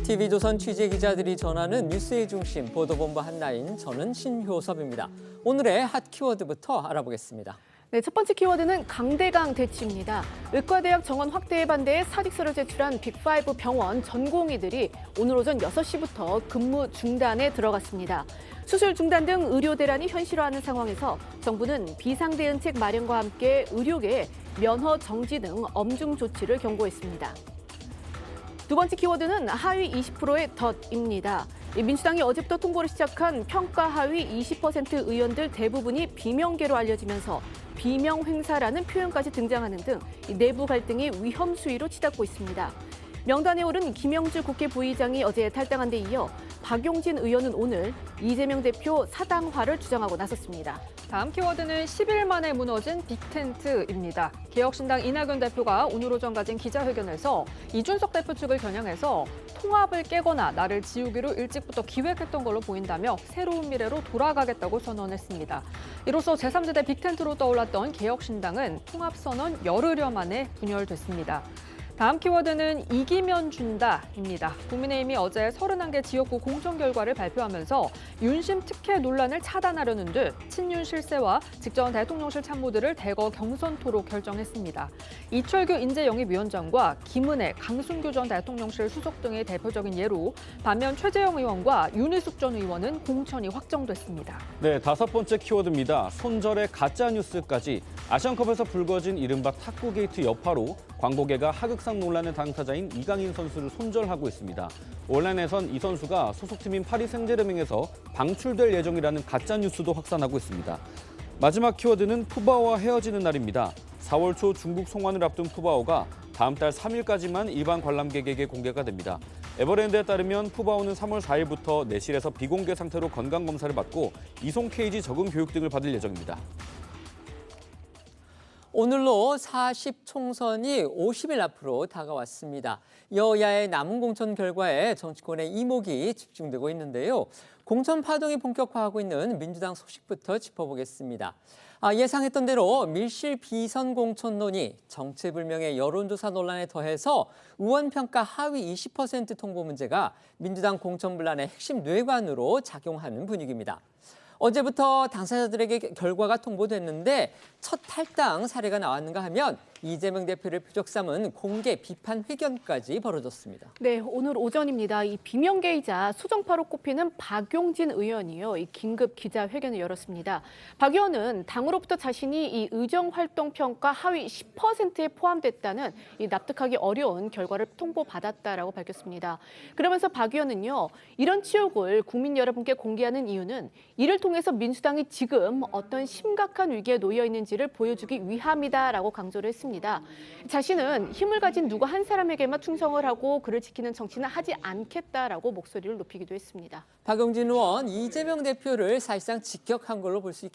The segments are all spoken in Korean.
TV조선 취재기자들이 전하는 뉴스의 중심 보도본부 한나인, 저는 신효섭입니다. 오늘의 핫 키워드부터 알아보겠습니다. 네, 첫 번째 키워드는 강대강 대치입니다. 의과대학 정원 확대에 반대해 사직서를 제출한 빅5 병원 전공의들이 오늘 오전 6시부터 근무 중단에 들어갔습니다. 수술 중단 등 의료 대란이 현실화하는 상황에서 정부는 비상대응책 마련과 함께 의료계에 면허 정지 등 엄중 조치를 경고했습니다. 두 번째 키워드는 하위 20%의 덫입니다. 민주당이 어제부터 통보를 시작한 평가 하위 20% 의원들 대부분이 비명계로 알려지면서 비명 행사라는 표현까지 등장하는 등 내부 갈등이 위험 수위로 치닫고 있습니다. 명단에 오른 김영주 국회 부의장이 어제 탈당한 데 이어 박용진 의원은 오늘 이재명 대표 사당화를 주장하고 나섰습니다. 다음 키워드는 10일 만에 무너진 빅텐트입니다. 개혁신당 이낙연 대표가 오늘 오전 가진 기자회견에서 이준석 대표 측을 겨냥해서 통합을 깨거나 나를 지우기로 일찍부터 기획했던 걸로 보인다며 새로운 미래로 돌아가겠다고 선언했습니다. 이로써 제3세대 빅텐트로 떠올랐던 개혁신당은 통합선언 열흘여 만에 분열됐습니다. 다음 키워드는 이기면 준다입니다. 국민의힘이 어제 31개 지역구 공천 결과를 발표하면서 윤심 특혜 논란을 차단하려는 듯 친윤 실세와 직전 대통령실 참모들을 대거 경선토로 결정했습니다. 이철규 인재영입위원장과 김은혜, 강순규 전 대통령실 수석 등의 대표적인 예로, 반면 최재형 의원과 윤희숙 전 의원은 공천이 확정됐습니다. 네, 다섯 번째 키워드입니다. 손절의 가짜뉴스까지. 아시안컵에서 불거진 이른바 탁구 게이트 여파로 광고계가 하극상 논란의 당사자인 이강인 선수를 손절하고 있습니다. 온라인에선 이 선수가 소속팀인 파리 생제르맹에서 방출될 예정이라는 가짜뉴스도 확산하고 있습니다. 마지막 키워드는 푸바오와 헤어지는 날입니다. 4월 초 중국 송환을 앞둔 푸바오가 다음 달 3일까지만 일반 관람객에게 공개가 됩니다. 에버랜드에 따르면 푸바오는 3월 4일부터 내실에서 비공개 상태로 건강검사를 받고 이송 케이지 적응 교육 등을 받을 예정입니다. 오늘로 40총선이 50일 앞으로 다가왔습니다. 여야의 남은 공천 결과에 정치권의 이목이 집중되고 있는데요. 공천 파동이 본격화하고 있는 민주당 소식부터 짚어보겠습니다. 예상했던 대로 밀실 비선 공천론이 정체불명의 여론조사 논란에 더해서 의원평가 하위 20% 통보 문제가 민주당 공천 분란의 핵심 뇌관으로 작용하는 분위기입니다. 어제부터 당사자들에게 결과가 통보됐는데 첫 탈당 사례가 나왔는가 하면 이재명 대표를 표적 삼은 공개 비판 회견까지 벌어졌습니다. 네, 오늘 오전입니다. 이 비명계이자 수정파로 꼽히는 박용진 의원이요, 이 긴급 기자회견을 열었습니다. 박 의원은 당으로부터 자신이 이 의정활동평가 하위 10%에 포함됐다는 이 납득하기 어려운 결과를 통보받았다라고 밝혔습니다. 그러면서 박 의원은요, 이런 치욕을 국민 여러분께 공개하는 이유는 이를 통해서 민주당이 지금 어떤 심각한 위기에 놓여 있는지를 보여주기 위함이다라고 강조를 했습니다. 자신은 힘을 가진 누구 한 사람에게만 충성을 하고 그를 지키는 정치는 하지 않겠다라고 목소리를 높이기도 했습니다. 박용진 의원, 이재명 대표를 사실상 직격한 걸로 볼 수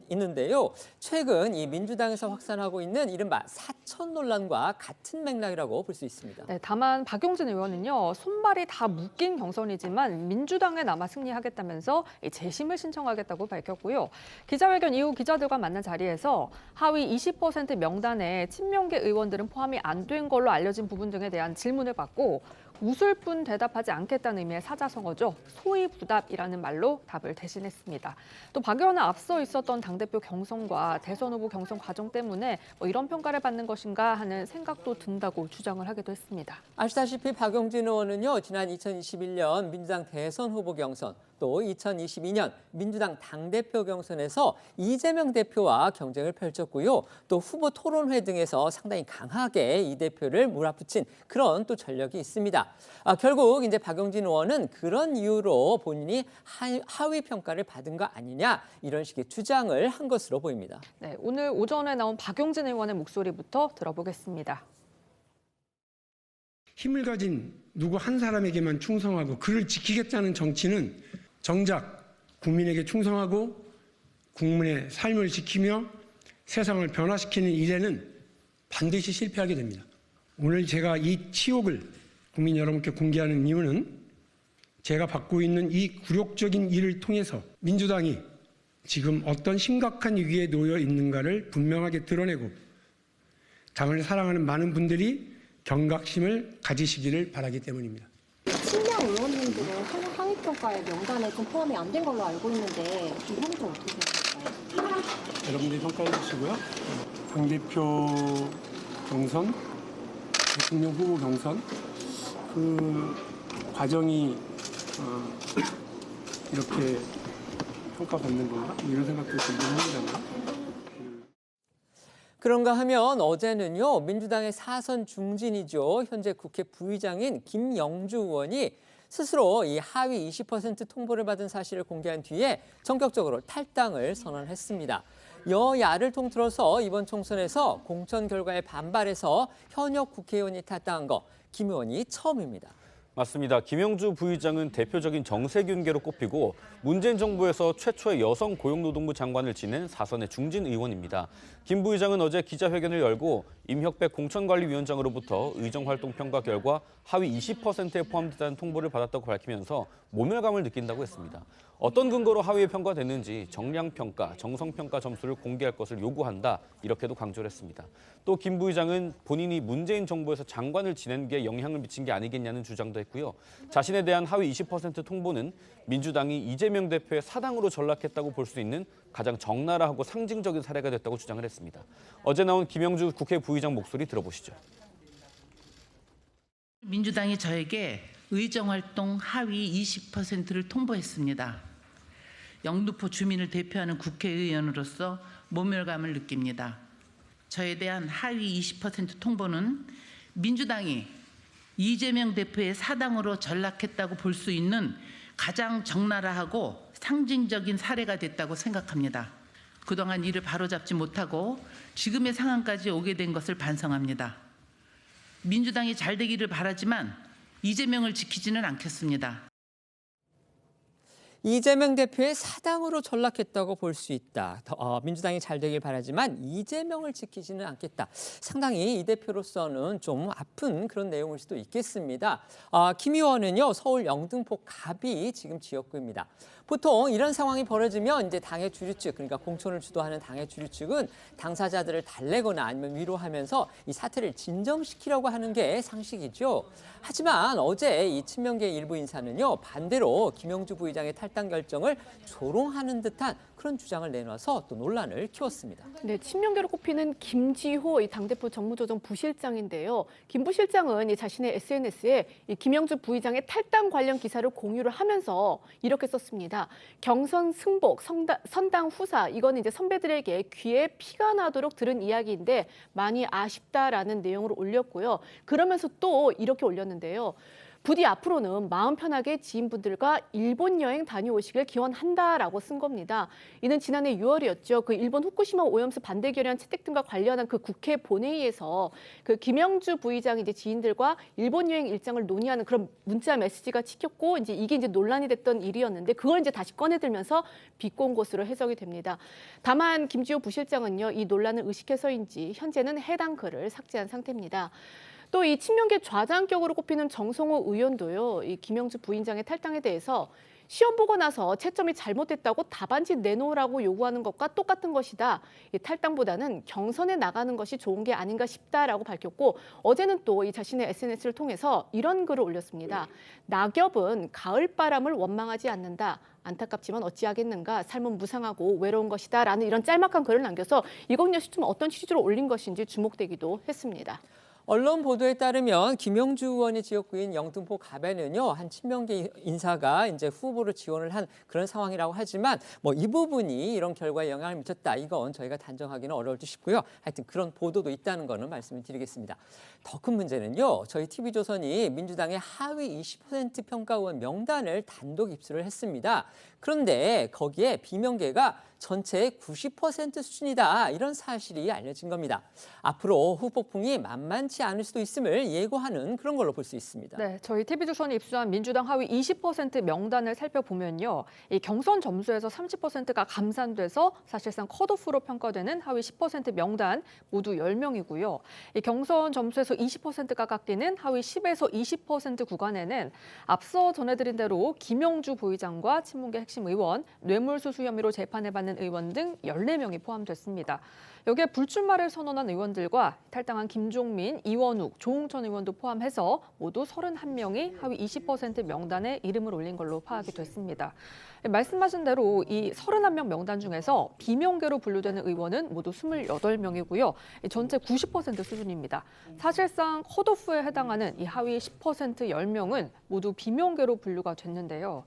있는데요. 최근 이 민주당에서 확산하고 있는 이른바 사천 논란과 같은 맥락이라고 볼 수 있습니다. 네, 다만 박용진 의원은요, 손발이 다 묶인 경선이지만 민주당에 남아 승리하겠다면서 재심을 신청하겠다고 밝혔고요. 기자회견 이후 기자들과 만난 자리에서 하위 20% 명단에 친명계 의원들은 포함이 안 된 걸로 알려진 부분 등에 대한 질문을 받고 웃을 뿐 대답하지 않겠다는 의미의 사자성어죠. 소위부답이라는 말로 답을 대신했습니다. 또 박 의원은 앞서 있었던 당대표 경선과 대선 후보 경선 과정 때문에 이런 평가를 받는 것인가 하는 생각도 든다고 주장을 하기도 했습니다. 아시다시피 박용진 의원은요, 지난 2021년 민주당 대선 후보 경선, 또 2022년 민주당 당대표 경선에서 이재명 대표와 경쟁을 펼쳤고요. 또 후보 토론회 등에서 상당히 강하게 이 대표를 몰아붙인 그런 또 전력이 있습니다. 결국 이제 박용진 의원은 그런 이유로 본인이 하위 평가를 받은 거 아니냐, 이런 식의 주장을 한 것으로 보입니다. 네, 오늘 오전에 나온 박용진 의원의 목소리부터 들어보겠습니다. 힘을 가진 누구 한 사람에게만 충성하고 그를 지키겠다는 정치는 정작 국민에게 충성하고 국민의 삶을 지키며 세상을 변화시키는 일에는 반드시 실패하게 됩니다. 오늘 제가 이 치욕을 국민 여러분께 공개하는 이유는 제가 받고 있는 이 굴욕적인 일을 통해서 민주당이 지금 어떤 심각한 위기에 놓여 있는가를 분명하게 드러내고 당을 사랑하는 많은 분들이 경각심을 가지시기를 바라기 때문입니다. 탈당 의원님들은 하위 평가의 명단에 좀 포함이 안 된 걸로 알고 있는데 이 부분 좀 어떻게 생각하세요? 여러분들이 평가해 주시고요. 당대표 경선, 대통령 후보 경선 그 과정이 이렇게 평가받는 건가? 이런 생각도 들긴 합니다만. 그런가 하면 어제는요, 민주당의 사선 중진이죠. 현재 국회 부의장인 김영주 의원이 스스로 이 하위 20% 통보를 받은 사실을 공개한 뒤에 전격적으로 탈당을 선언했습니다. 여야를 통틀어서 이번 총선에서 공천 결과에 반발해서 현역 국회의원이 탈당한 거 김 의원이 처음입니다. 맞습니다. 김영주 부의장은 대표적인 정세균계로 꼽히고 문재인 정부에서 최초의 여성 고용노동부 장관을 지낸 사선의 중진 의원입니다. 김 부의장은 어제 기자회견을 열고 임혁백 공천관리위원장으로부터 의정활동 평가 결과 하위 20%에 포함된다는 통보를 받았다고 밝히면서 모멸감을 느낀다고 했습니다. 어떤 근거로 하위에 평가됐는지 정량평가, 정성평가 점수를 공개할 것을 요구한다, 이렇게도 강조를 했습니다. 또 김 부의장은 본인이 문재인 정부에서 장관을 지낸 게 영향을 미친 게 아니겠냐는 주장도 했고요. 자신에 대한 하위 20% 통보는 민주당이 이재명 대표의 사당으로 전락했다고 볼 수 있는 가장 적나라하고 상징적인 사례가 됐다고 주장을 했습니다. 어제 나온 김영주 국회 부의장 목소리 들어보시죠. 민주당이 저에게 의정활동 하위 20%를 통보했습니다. 영등포 주민을 대표하는 국회의원으로서 모멸감을 느낍니다. 저에 대한 하위 20% 통보는 민주당이 이재명 대표의 사당으로 전락했다고 볼 수 있는 가장 적나라하고 상징적인 사례가 됐다고 생각합니다. 그동안 이를 바로잡지 못하고 지금의 상황까지 오게 된 것을 반성합니다. 민주당이 잘 되기를 바라지만 이재명을 지키지는 않겠습니다. 이재명 대표의 사당으로 전락했다고 볼 수 있다. 민주당이 잘 되길 바라지만 이재명을 지키지는 않겠다. 상당히 이 대표로서는 좀 아픈 그런 내용일 수도 있겠습니다. 김 의원은요, 서울 영등포 갑이 지금 지역구입니다. 보통 이런 상황이 벌어지면 이제 당의 주류측, 그러니까 공천을 주도하는 당의 주류측은 당사자들을 달래거나 아니면 위로하면서 이 사태를 진정시키려고 하는 게 상식이죠. 하지만 어제 이 친명계 일부 인사는요, 반대로 김영주 부의장의 탈당 결정을 조롱하는 듯한 그런 주장을 내놔서 또 논란을 키웠습니다. 네, 친명계로 꼽히는 김지호 당대표 정무조정 부실장인데요. 김 부실장은 자신의 SNS에 이 김영주 부의장의 탈당 관련 기사를 공유를 하면서 이렇게 썼습니다. 경선 승복, 선당 후사, 이거는 이제 선배들에게 귀에 피가 나도록 들은 이야기인데 많이 아쉽다라는 내용으로 올렸고요. 그러면서 또 이렇게 올렸는데요. 부디 앞으로는 마음 편하게 지인분들과 일본 여행 다녀오시길 기원한다라고 쓴 겁니다. 이는 지난해 6월이었죠. 그 일본 후쿠시마 오염수 반대 결의안 채택 등과 관련한 그 국회 본회의에서 그 김영주 부의장이 이제 지인들과 일본 여행 일정을 논의하는 그런 문자 메시지가 찍혔고 이게 이제 논란이 됐던 일이었는데 그걸 이제 다시 꺼내들면서 비꼰 것으로 해석이 됩니다. 다만 김지호 부실장은요, 이 논란을 의식해서인지 현재는 해당 글을 삭제한 상태입니다. 또 이 친명계 좌장격으로 꼽히는 정성호 의원도요, 이 김영주 부의장의 탈당에 대해서 시험 보고 나서 채점이 잘못됐다고 답안지 내놓으라고 요구하는 것과 똑같은 것이다. 이 탈당보다는 경선에 나가는 것이 좋은 게 아닌가 싶다라고 밝혔고 어제는 또 이 자신의 SNS를 통해서 이런 글을 올렸습니다. 낙엽은 가을바람을 원망하지 않는다. 안타깝지만 어찌하겠는가. 삶은 무상하고 외로운 것이다. 라는 이런 짤막한 글을 남겨서 이건 역시 좀 어떤 취지로 올린 것인지 주목되기도 했습니다. 언론 보도에 따르면 김영주 의원의 지역구인 영등포 갑에는요, 한 친명계 인사가 이제 후보로 지원을 한 그런 상황이라고 하지만 이 부분이 이런 결과에 영향을 미쳤다, 이건 저희가 단정하기는 어려울 듯 싶고요. 하여튼 그런 보도도 있다는 거는 말씀을 드리겠습니다. 더 큰 문제는요, 저희 TV조선이 민주당의 하위 20% 평가 의원 명단을 단독 입수를 했습니다. 그런데 거기에 비명계가 전체의 90% 수준이다, 이런 사실이 알려진 겁니다. 앞으로 후폭풍이 만만치 않을 수도 있음을 예고하는 그런 걸로 볼 수 있습니다. 네, 저희 TV조선이 입수한 민주당 하위 20% 명단을 살펴보면요, 이 경선 점수에서 30%가 감산돼서 사실상 컷오프로 평가되는 하위 10% 명단 모두 10명이고요. 이 경선 점수에서 20%가 깎이는 하위 10에서 20% 구간에는 앞서 전해드린 대로 김영주 부의장과 친문계 핵심 의원, 뇌물수수 혐의로 재판을 받는 의원 등 14명이 포함됐습니다. 여기에 불출마를 선언한 의원들과 탈당한 김종민, 이원욱, 조홍천 의원도 포함해서 모두 31명이 하위 20% 명단에 이름을 올린 걸로 파악이 됐습니다. 말씀하신 대로 이 31명 명단 중에서 비명계로 분류되는 의원은 모두 28명이고요. 전체 90% 수준입니다. 사실상 컷오프에 해당하는 이 하위 10% 10명은 모두 비명계로 분류가 됐는데요.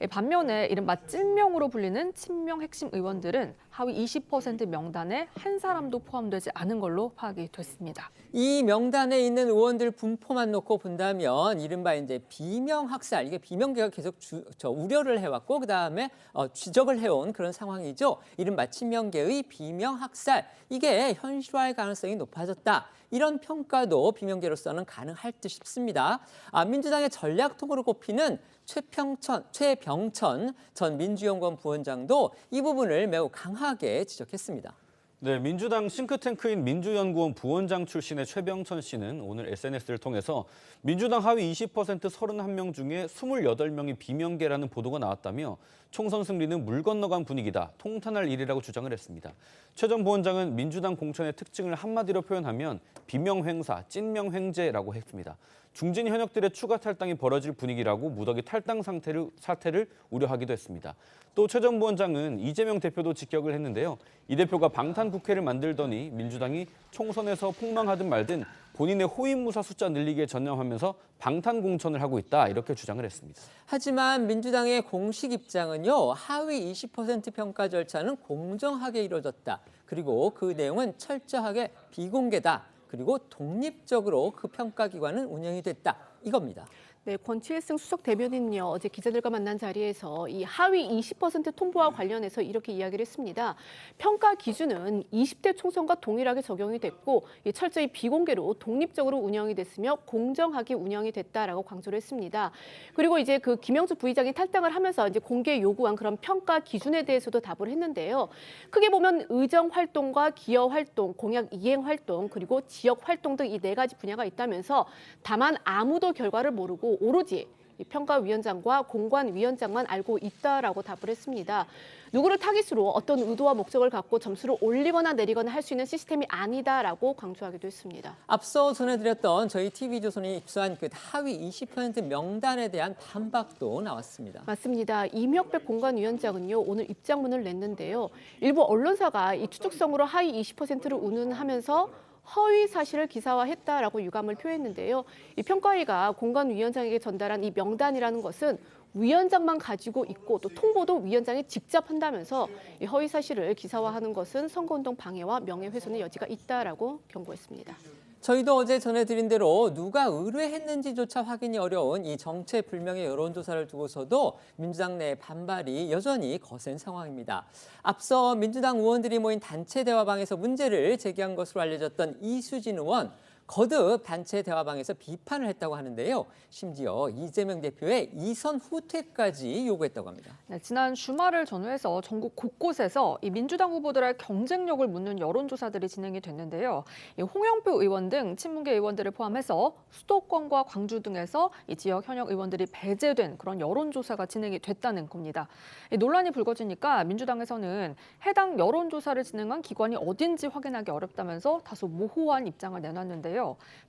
반면에 이른바 찐명으로 불리는 친명 핵심 의원들은 하위 20% 명단에 한 사람도 포함되지 않은 걸로 파악이 됐습니다. 이 명단에 있는 의원들 분포만 놓고 본다면 이른바 이제 비명 학살, 이게 비명계가 계속 우려를 해왔고 그다음에 지적을 해온 그런 상황이죠. 이른바 친명계의 비명 학살, 이게 현실화할 가능성이 높아졌다. 이런 평가도 비명계로서는 가능할 듯 싶습니다. 민주당의 전략통으로 꼽히는 최병천 전 민주연구원 부원장도 이 부분을 매우 강하게 지적했습니다. 네, 민주당 싱크탱크인 민주연구원 부원장 출신의 최병천 씨는 오늘 SNS를 통해서 민주당 하위 20% 31명 중에 28명이 비명계라는 보도가 나왔다며 총선 승리는 물 건너간 분위기다, 통탄할 일이라고 주장을 했습니다. 최 전 부원장은 민주당 공천의 특징을 한마디로 표현하면 비명횡사, 찐명횡재라고 했습니다. 중진 현역들의 추가 탈당이 벌어질 분위기라고 무더기 탈당 사태를 우려하기도 했습니다. 또 최 전 부원장은 이재명 대표도 직격을 했는데요. 이 대표가 방탄 국회를 만들더니 민주당이 총선에서 폭망하든 말든 본인의 호위무사 숫자 늘리기에 전념하면서 방탄 공천을 하고 있다, 이렇게 주장을 했습니다. 하지만 민주당의 공식 입장은요, 하위 20% 평가 절차는 공정하게 이루어졌다. 그리고 그 내용은 철저하게 비공개다. 그리고 독립적으로 그 평가기관은 운영이 됐다. 이겁니다. 네, 권치일승 수석 대변인은요, 어제 기자들과 만난 자리에서 이 하위 20% 통보와 관련해서 이렇게 이야기를 했습니다. 평가 기준은 20대 총선과 동일하게 적용이 됐고 철저히 비공개로 독립적으로 운영이 됐으며 공정하게 운영이 됐다라고 강조를 했습니다. 그리고 이제 그 김영주 부의장이 탈당을 하면서 이제 공개 요구한 그런 평가 기준에 대해서도 답을 했는데요. 크게 보면 의정 활동과 기여 활동, 공약 이행 활동, 그리고 지역 활동 등 이 4가지 분야가 있다면서 다만 아무도 결과를 모르고 오로지 평가위원장과 공관위원장만 알고 있다라고 답을 했습니다. 누구를 타깃으로 어떤 의도와 목적을 갖고 점수를 올리거나 내리거나 할 수 있는 시스템이 아니다라고 강조하기도 했습니다. 앞서 전해드렸던 저희 TV조선이 입수한 그 하위 20% 명단에 대한 반박도 나왔습니다. 맞습니다. 이명백 공관위원장은요, 오늘 입장문을 냈는데요. 일부 언론사가 이 추측성으로 하위 20%를 운운하면서 허위 사실을 기사화했다라고 유감을 표했는데요. 이 평가위가 공관위원장에게 전달한 이 명단이라는 것은 위원장만 가지고 있고 또 통보도 위원장이 직접 한다면서 이 허위 사실을 기사화하는 것은 선거운동 방해와 명예훼손의 여지가 있다라고 경고했습니다. 저희도 어제 전해드린 대로 누가 의뢰했는지조차 확인이 어려운 이 정체불명의 여론조사를 두고서도 민주당 내 반발이 여전히 거센 상황입니다. 앞서 민주당 의원들이 모인 단체 대화방에서 문제를 제기한 것으로 알려졌던 이수진 의원, 거듭 단체 대화방에서 비판을 했다고 하는데요. 심지어 이재명 대표의 이선 후퇴까지 요구했다고 합니다. 네, 지난 주말을 전후해서 전국 곳곳에서 이 민주당 후보들의 경쟁력을 묻는 여론조사들이 진행이 됐는데요. 이 홍영표 의원 등 친문계 의원들을 포함해서 수도권과 광주 등에서 이 지역 현역 의원들이 배제된 그런 여론조사가 진행이 됐다는 겁니다. 이 논란이 불거지니까 민주당에서는 해당 여론조사를 진행한 기관이 어딘지 확인하기 어렵다면서 다소 모호한 입장을 내놨는데요.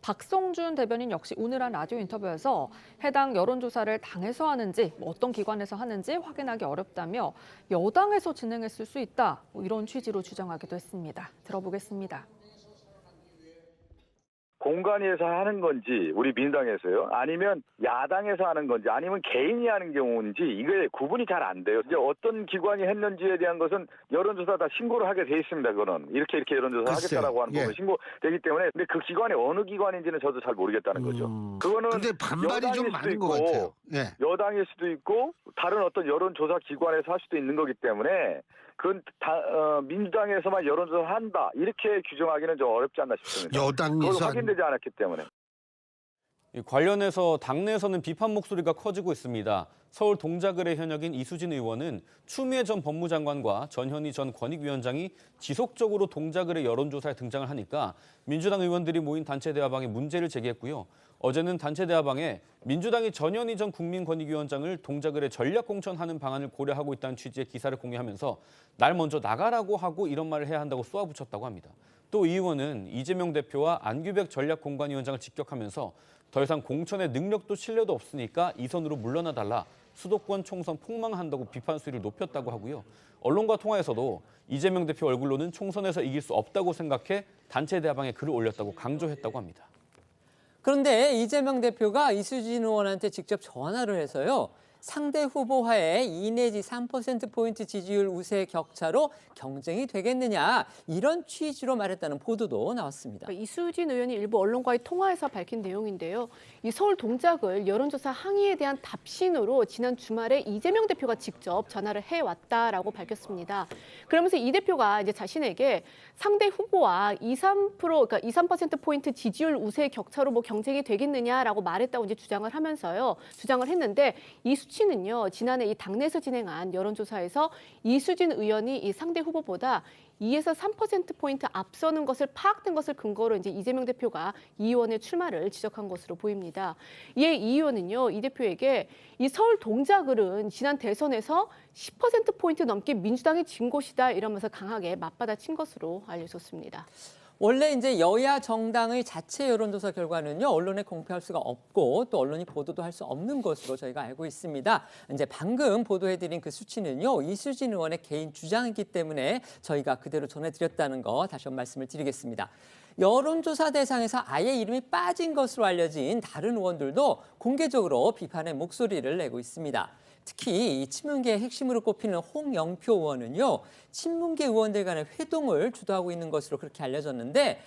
박성준 대변인 역시 오늘 한 라디오 인터뷰에서 해당 여론조사를 당에서 하는지 어떤 기관에서 하는지 확인하기 어렵다며 여당에서 진행했을 수 있다, 이런 취지로 주장하기도 했습니다. 들어보겠습니다. 공관위에서 하는 건지 우리 민주당에서요, 아니면 야당에서 하는 건지, 아니면 개인이 하는 경우인지 이게 구분이 잘 안 돼요. 이제 어떤 기관이 했는지에 대한 것은 여론조사 다 신고를 하게 돼 있습니다. 그거는 이렇게 여론조사 하겠다라고 하는 부분 신고되기 때문에, 근데 그 기관이 어느 기관인지는 저도 잘 모르겠다는 거죠. 그거는 근데 반발이 좀 많은 것 같아요. 예. 여당일 수도 있고 다른 어떤 여론조사 기관에서 할 수도 있는 거기 때문에 그건 민주당에서만 여론조사 한다 이렇게 규정하기는 좀 어렵지 않나 싶습니다. 여당에서 확인되지 않았기 때문에. 관련해서 당내에서는 비판 목소리가 커지고 있습니다. 서울 동작을의 현역인 이수진 의원은 추미애 전 법무장관과 전현희 전 권익위원장이 지속적으로 동작을의 여론조사에 등장을 하니까 민주당 의원들이 모인 단체 대화방에 문제를 제기했고요. 어제는 단체 대화방에 민주당이 전현희 전 국민권익위원장을 동작을에 전략 공천하는 방안을 고려하고 있다는 취지의 기사를 공유하면서 날 먼저 나가라고 하고 이런 말을 해야 한다고 쏘아붙였다고 합니다. 또 이 의원은 이재명 대표와 안규백 전략공관위원장을 직격하면서 더 이상 공천의 능력도 신뢰도 없으니까 이 선으로 물러나달라, 수도권 총선 폭망한다고 비판 수위를 높였다고 하고요. 언론과 통화에서도 이재명 대표 얼굴로는 총선에서 이길 수 없다고 생각해 단체 대화방에 글을 올렸다고 강조했다고 합니다. 그런데 이재명 대표가 이수진 의원한테 직접 전화를 해서요. 상대 후보와의 2 내지 3%포인트 지지율 우세 격차로 경쟁이 되겠느냐, 이런 취지로 말했다는 보도도 나왔습니다. 이수진 의원이 일부 언론과의 통화에서 밝힌 내용인데요. 이 서울 동작을 여론조사 항의에 대한 답신으로 지난 주말에 이재명 대표가 직접 전화를 해왔다라고 밝혔습니다. 그러면서 이 대표가 이제 자신에게 상대 후보와 2-3%, 그러니까 2-3%포인트 지지율 우세 격차로 뭐 경쟁이 되겠느냐라고 말했다고 이제 주장을 했는데 이 수치는요, 지난해 이 당내에서 진행한 여론조사에서 이수진 의원이 이 상대 후보보다 2에서 3%포인트 앞서는 것을 파악된 것을 근거로 이제 이재명 대표가 이 의원의 출마를 지적한 것으로 보입니다. 이에 이 의원은요, 이 대표에게 이 서울 동작을은 지난 대선에서 10%포인트 넘게 민주당이 진 곳이다, 이러면서 강하게 맞받아친 것으로 알려졌습니다. 원래 이제 여야 정당의 자체 여론조사 결과는요, 언론에 공표할 수가 없고 또 언론이 보도도 할 수 없는 것으로 저희가 알고 있습니다. 이제 방금 보도해드린 그 수치는요, 이수진 의원의 개인 주장이기 때문에 저희가 그대로 전해드렸다는 거 다시 한번 말씀을 드리겠습니다. 여론조사 대상에서 아예 이름이 빠진 것으로 알려진 다른 의원들도 공개적으로 비판의 목소리를 내고 있습니다. 특히 이 친문계의 핵심으로 꼽히는 홍영표 의원은요, 친문계 의원들 간의 회동을 주도하고 있는 것으로 그렇게 알려졌는데,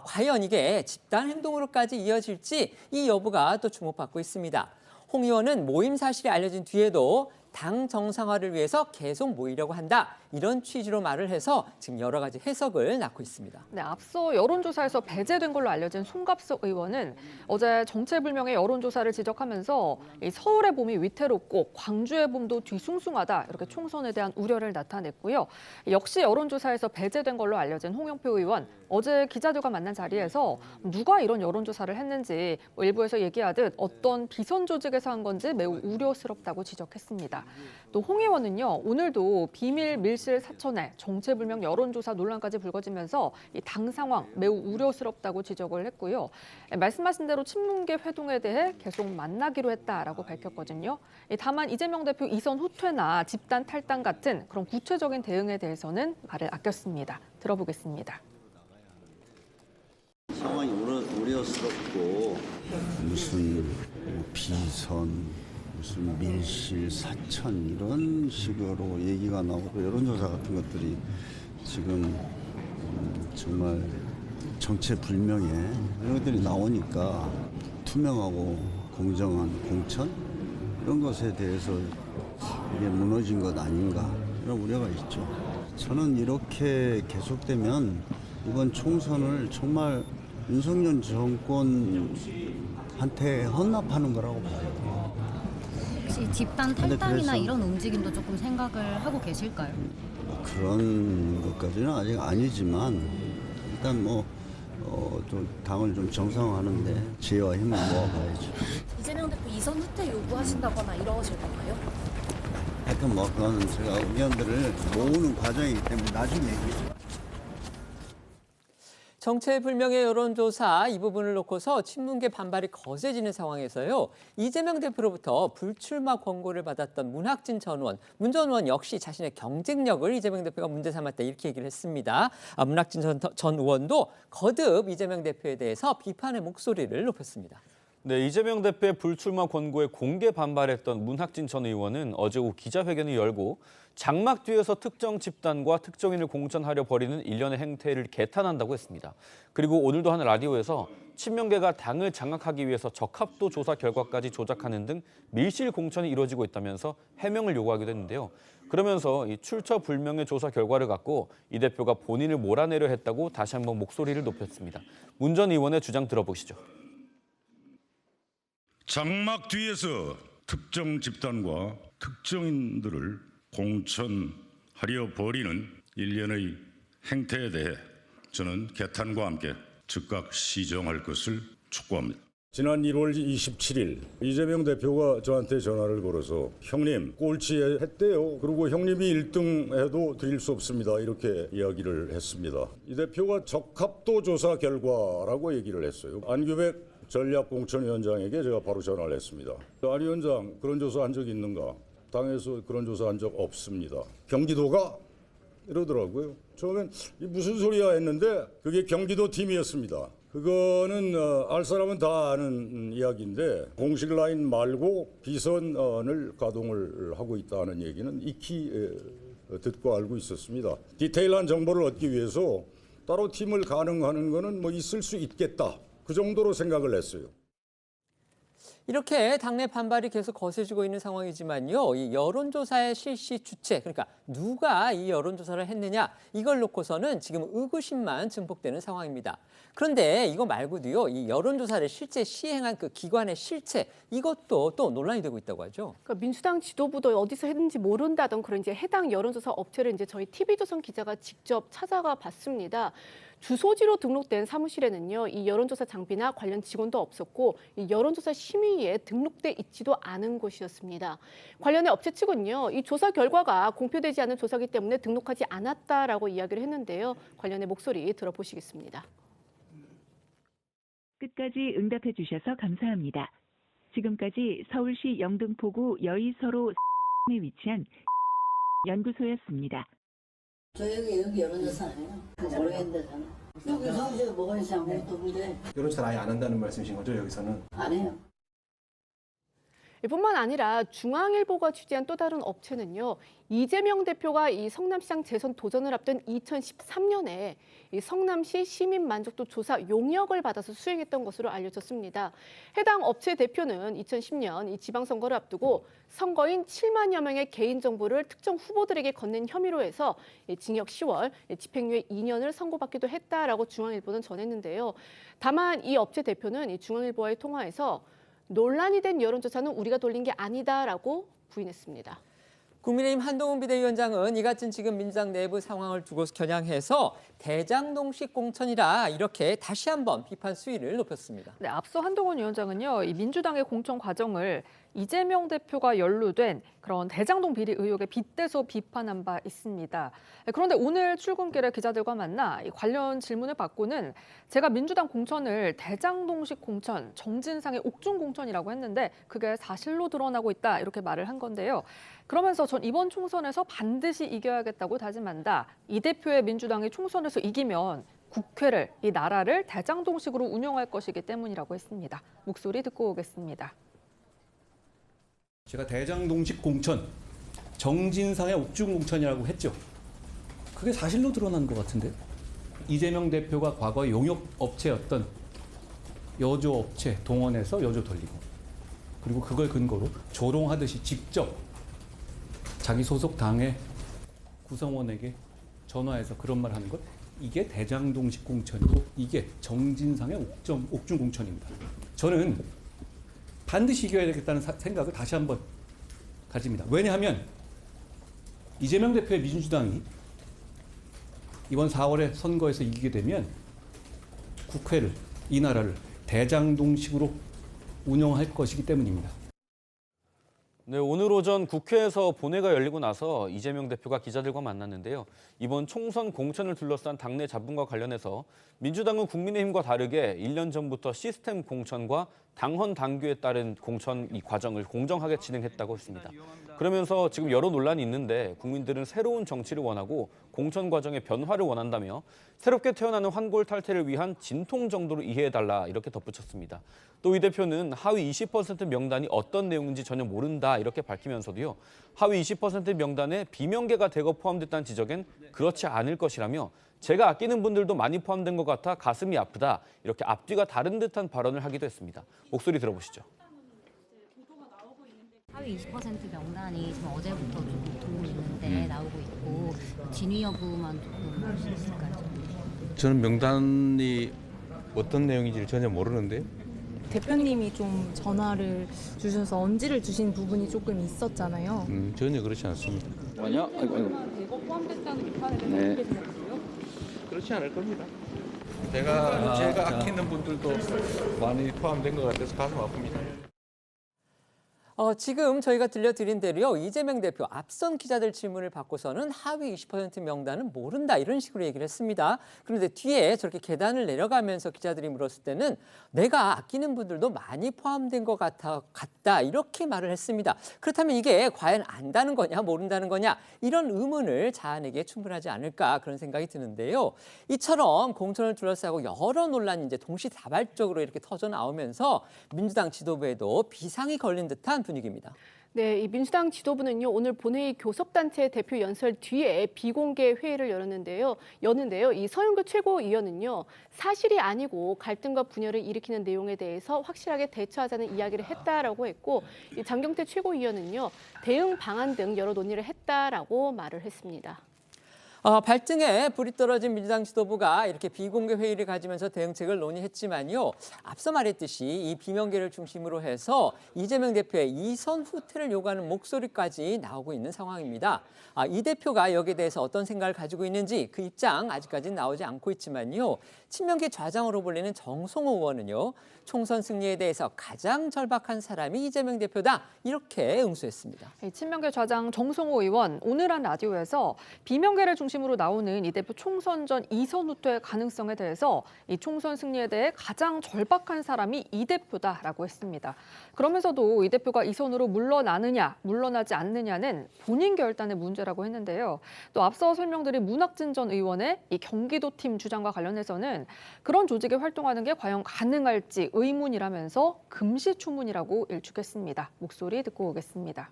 과연 이게 집단 행동으로까지 이어질지 이 여부가 또 주목받고 있습니다. 홍 의원은 모임 사실이 알려진 뒤에도 당 정상화를 위해서 계속 모이려고 한다, 이런 취지로 말을 해서 지금 여러 가지 해석을 낳고 있습니다. 네, 앞서 여론조사에서 배제된 걸로 알려진 송갑석 의원은 어제 정체불명의 여론조사를 지적하면서 이 서울의 봄이 위태롭고 광주의 봄도 뒤숭숭하다, 이렇게 총선에 대한 우려를 나타냈고요. 역시 여론조사에서 배제된 걸로 알려진 홍영표 의원, 어제 기자들과 만난 자리에서 누가 이런 여론조사를 했는지 일부에서 얘기하듯 어떤 비선 조직에서 한 건지 매우 우려스럽다고 지적했습니다. 또 홍 의원은요, 오늘도 비밀 밀실 사천에 정체불명 여론조사 논란까지 불거지면서 이 당 상황 매우 우려스럽다고 지적을 했고요. 말씀하신 대로 친문계 회동에 대해 계속 만나기로 했다라고 밝혔거든요. 다만 이재명 대표 이선 후퇴나 집단 탈당 같은 그런 구체적인 대응에 대해서는 말을 아꼈습니다. 들어보겠습니다. 상황이 우려스럽고 무슨 비선, 무슨 밀실, 사천 이런 식으로 얘기가 나오고 여론조사 같은 것들이 지금 정말 정체불명의 이런 것들이 나오니까 투명하고 공정한 공천 이런 것에 대해서 이게 무너진 것 아닌가 이런 우려가 있죠. 저는 이렇게 계속되면 이번 총선을 정말 윤석열 정권한테 헌납하는 거라고 봐요. 혹시 집단 탈당이나 이런 움직임도 조금 생각을 하고 계실까요? 그런 것까지는 아직 아니지만 일단 또 당을 좀 정상화하는데 지혜와 힘을 모아봐야죠. 이재명 대표 이선 후퇴 요구하신다거나 이러실 건가요? 하여튼 그거는 제가 의견들을 모으는 과정이기 때문에 나중에 얘기해요. 정체불명의 여론조사 이 부분을 놓고서 친문계 반발이 거세지는 상황에서요, 이재명 대표로부터 불출마 권고를 받았던 문학진 전 의원, 문 전 의원 역시 자신의 경쟁력을 이재명 대표가 문제 삼았다, 이렇게 얘기를 했습니다. 문학진 전 의원도 거듭 이재명 대표에 대해서 비판의 목소리를 높였습니다. 네, 이재명 대표의 불출마 권고에 공개 반발했던 문학진 전 의원은 어제 오후 기자회견을 열고 장막 뒤에서 특정 집단과 특정인을 공천하려 벌이는 일련의 행태를 개탄한다고 했습니다. 그리고 오늘도 한 라디오에서 친명계가 당을 장악하기 위해서 적합도 조사 결과까지 조작하는 등 밀실 공천이 이루어지고 있다면서 해명을 요구하기도 했는데요. 그러면서 이 출처불명의 조사 결과를 갖고 이 대표가 본인을 몰아내려 했다고 다시 한번 목소리를 높였습니다. 문 전 의원의 주장 들어보시죠. 장막 뒤에서 특정 집단과 특정인들을 공천하려 벌이는 일련의 행태에 대해 저는 개탄과 함께 즉각 시정할 것을 촉구합니다. 지난 1월 27일 이재명 대표가 저한테 전화를 걸어서 형님 꼴찌했대요. 그리고 형님이 1등 해도 드릴 수 없습니다. 이렇게 이야기를 했습니다. 이 대표가 적합도 조사 결과라고 얘기를 했어요. 안규백 전략공천위원장에게 제가 바로 전화를 했습니다. 안 위원장 그런 조사 한 적 있는가? 당에서 그런 조사 한 적 없습니다. 경기도가? 이러더라고요. 처음엔 이 무슨 소리야 했는데 그게 경기도 팀이었습니다. 그거는 알 사람은 다 아는 이야기인데 공식 라인 말고 비선을 가동을 하고 있다는 얘기는 익히 듣고 알고 있었습니다. 디테일한 정보를 얻기 위해서 따로 팀을 가능하는 거는 뭐 있을 수 있겠다. 그 정도로 생각을 했어요. 이렇게 당내 반발이 계속 거세지고 있는 상황이지만요. 이 여론조사의 실시 주체, 그러니까 누가 이 여론조사를 했느냐, 이걸 놓고서는 지금 의구심만 증폭되는 상황입니다. 그런데 이거 말고도요, 이 여론조사를 실제 시행한 그 기관의 실체, 이것도 또 논란이 되고 있다고 하죠. 그러니까 민주당 지도부도 어디서 했는지 모른다던 그런 이제 해당 여론조사 업체를 이제 저희 TV조선 기자가 직접 찾아가 봤습니다. 주소지로 등록된 사무실에는요, 이 여론조사 장비나 관련 직원도 없었고, 이 여론조사 심의에 등록돼 있지도 않은 곳이었습니다. 관련해 업체 측은요, 이 조사 결과가 공표되지 않은 조사기 때문에 등록하지 않았다라고 이야기를 했는데요. 관련해 목소리 들어보시겠습니다. 끝까지 응답해 주셔서 감사합니다. 지금까지 서울시 영등포구 여의서로 에 위치한 연구소였습니다. 저 여기 여론조사 아니에요? 모르겠는데 저는. 여기 서울시에 뭐가 있는지 아무것도 없는데. 여론조사를 아예 안 한다는 말씀이신 거죠, 여기서는? 안 해요. 뿐만 아니라 중앙일보가 취재한 또 다른 업체는요, 이재명 대표가 이 성남시장 재선 도전을 앞둔 2013년에 이 성남시 시민 만족도 조사 용역을 받아서 수행했던 것으로 알려졌습니다. 해당 업체 대표는 2010년 이 지방선거를 앞두고 선거인 7만여 명의 개인정보를 특정 후보들에게 건넨 혐의로 해서 징역 10월, 집행유예 2년을 선고받기도 했다라고 중앙일보는 전했는데요. 다만 이 업체 대표는 이 중앙일보와의 통화에서 논란이 된 여론조사는 우리가 돌린 게 아니다라고 부인했습니다. 국민의힘 한동훈 비대위원장은 이 같은 지금 민주당 내부 상황을 두고 겨냥해서 대장동식 공천이라 이렇게 다시 한번 비판 수위를 높였습니다. 네, 앞서 한동훈 위원장은요, 이 민주당의 공천 과정을 이재명 대표가 연루된 그런 대장동 비리 의혹에 빗대서 비판한 바 있습니다. 그런데 오늘 출근길에 기자들과 만나 이 관련 질문을 받고는 제가 민주당 공천을 대장동식 공천, 정진상의 옥중 공천이라고 했는데 그게 사실로 드러나고 있다 이렇게 말을 한 건데요. 그러면서 전 이번 총선에서 반드시 이겨야겠다고 다짐한다. 이 대표의 민주당이 총선에서 이기면 국회를, 이 나라를 대장동식으로 운영할 것이기 때문이라고 했습니다. 목소리 듣고 오겠습니다. 제가 대장동식 공천, 정진상의 옥중 공천이라고 했죠. 그게 사실로 드러난 것 같은데. 이재명 대표가 과거 용역업체였던 여조업체 동원해서 여조 돌리고, 그리고 그걸 근거로 조롱하듯이 직접 자기 소속 당의 구성원에게 전화해서 그런 말 하는 것, 이게 대장동식 공천이고 이게 정진상의 옥중 공천입니다. 저는 반드시 이겨야 되겠다는 생각을 다시 한번 가집니다. 왜냐하면 이재명 대표의 민주당이 이번 4월에 선거에서 이기게 되면 국회를, 이 나라를 대장동식으로 운영할 것이기 때문입니다. 네, 오늘 오전 국회에서 본회가 열리고 나서 이재명 대표가 기자들과 만났는데요. 이번 총선 공천을 둘러싼 당내 잡음과 관련해서 민주당은 국민의힘과 다르게 1년 전부터 시스템 공천과 당헌 당규에 따른 공천 이 과정을 공정하게 진행했다고 했습니다. 그러면서 지금 여러 논란이 있는데 국민들은 새로운 정치를 원하고 공천 과정의 변화를 원한다며 새롭게 태어나는 환골탈태를 위한 진통 정도로 이해해달라 이렇게 덧붙였습니다. 또 이 대표는 하위 20% 명단이 어떤 내용인지 전혀 모른다 이렇게 밝히면서도요. 하위 20% 명단에 비명계가 대거 포함됐다는 지적엔 그렇지 않을 것이라며 제가 아끼는 분들도 많이 포함된 것 같아 가슴이 아프다 이렇게 앞뒤가 다른 듯한 발언을 하기도 했습니다. 목소리 들어보시죠. 하위 20% 명단이 지금 어제부터 조금 돌고 있는데 나오고 있고 진위 여부만 조금 알 수 있을까요? 저는 명단이 어떤 내용인지를 전혀 모르는데요. 대표님이 좀 전화를 주셔서 언지를 주신 부분이 조금 있었잖아요. 전혀 그렇지 않습니다. 아니요? 대거 포함됐다는 비판에 대해서 어떻게 생각하세요? 그렇지 않을 겁니다. 제가 아끼는 분들도 많이 포함된 것 같아서 가슴 아픕니다. 지금 저희가 들려드린 대로요. 이재명 대표 앞선 기자들 질문을 받고서는 하위 20% 명단은 모른다 이런 식으로 얘기를 했습니다. 그런데 뒤에 저렇게 계단을 내려가면서 기자들이 물었을 때는 내가 아끼는 분들도 많이 포함된 것 같다 이렇게 말을 했습니다. 그렇다면 이게 과연 안다는 거냐 모른다는 거냐 이런 의문을 자아내기에 충분하지 않을까 그런 생각이 드는데요. 이처럼 공천을 둘러싸고 여러 논란이 이제 동시다발적으로 이렇게 터져 나오면서 민주당 지도부에도 비상이 걸린 듯한 분위기입니다. 네, 이 민주당 지도부는요 오늘 본회의 교섭단체 대표 연설 뒤에 비공개 회의를 여는데요. 이 서영교 최고위원은요 사실이 아니고 갈등과 분열을 일으키는 내용에 대해서 확실하게 대처하자는 이야기를 했다라고 했고, 이 장경태 최고위원은요 대응 방안 등 여러 논의를 했다라고 말을 했습니다. 발등에 불이 떨어진 민주당 지도부가 이렇게 비공개 회의를 가지면서 대응책을 논의했지만요. 앞서 말했듯이 이 비명계를 중심으로 해서 이재명 대표의 이선 후퇴를 요구하는 목소리까지 나오고 있는 상황입니다. 이 대표가 여기에 대해서 어떤 생각을 가지고 있는지 그 입장 아직까지는 나오지 않고 있지만요. 친명계 좌장으로 불리는 정성호 의원은요. 총선 승리에 대해서 가장 절박한 사람이 이재명 대표다 이렇게 응수했습니다. 친명계 좌장 정성호 의원 오늘 한 라디오에서 비명계를 중심으로 나오는 이 대표 총선 전 이선 후퇴 가능성에 대해서 이 총선 승리에 대해 가장 절박한 사람이 이 대표다라고 했습니다. 그러면서도 이 대표가 이선으로 물러나느냐 물러나지 않느냐는 본인 결단의 문제라고 했는데요. 또 앞서 설명드린 문학진 전 의원의 이 경기도팀 주장과 관련해서는 그런 조직에 활동하는 게 과연 가능할지 의문이라면서 금시초문이라고 일축했습니다. 목소리 듣고 오겠습니다.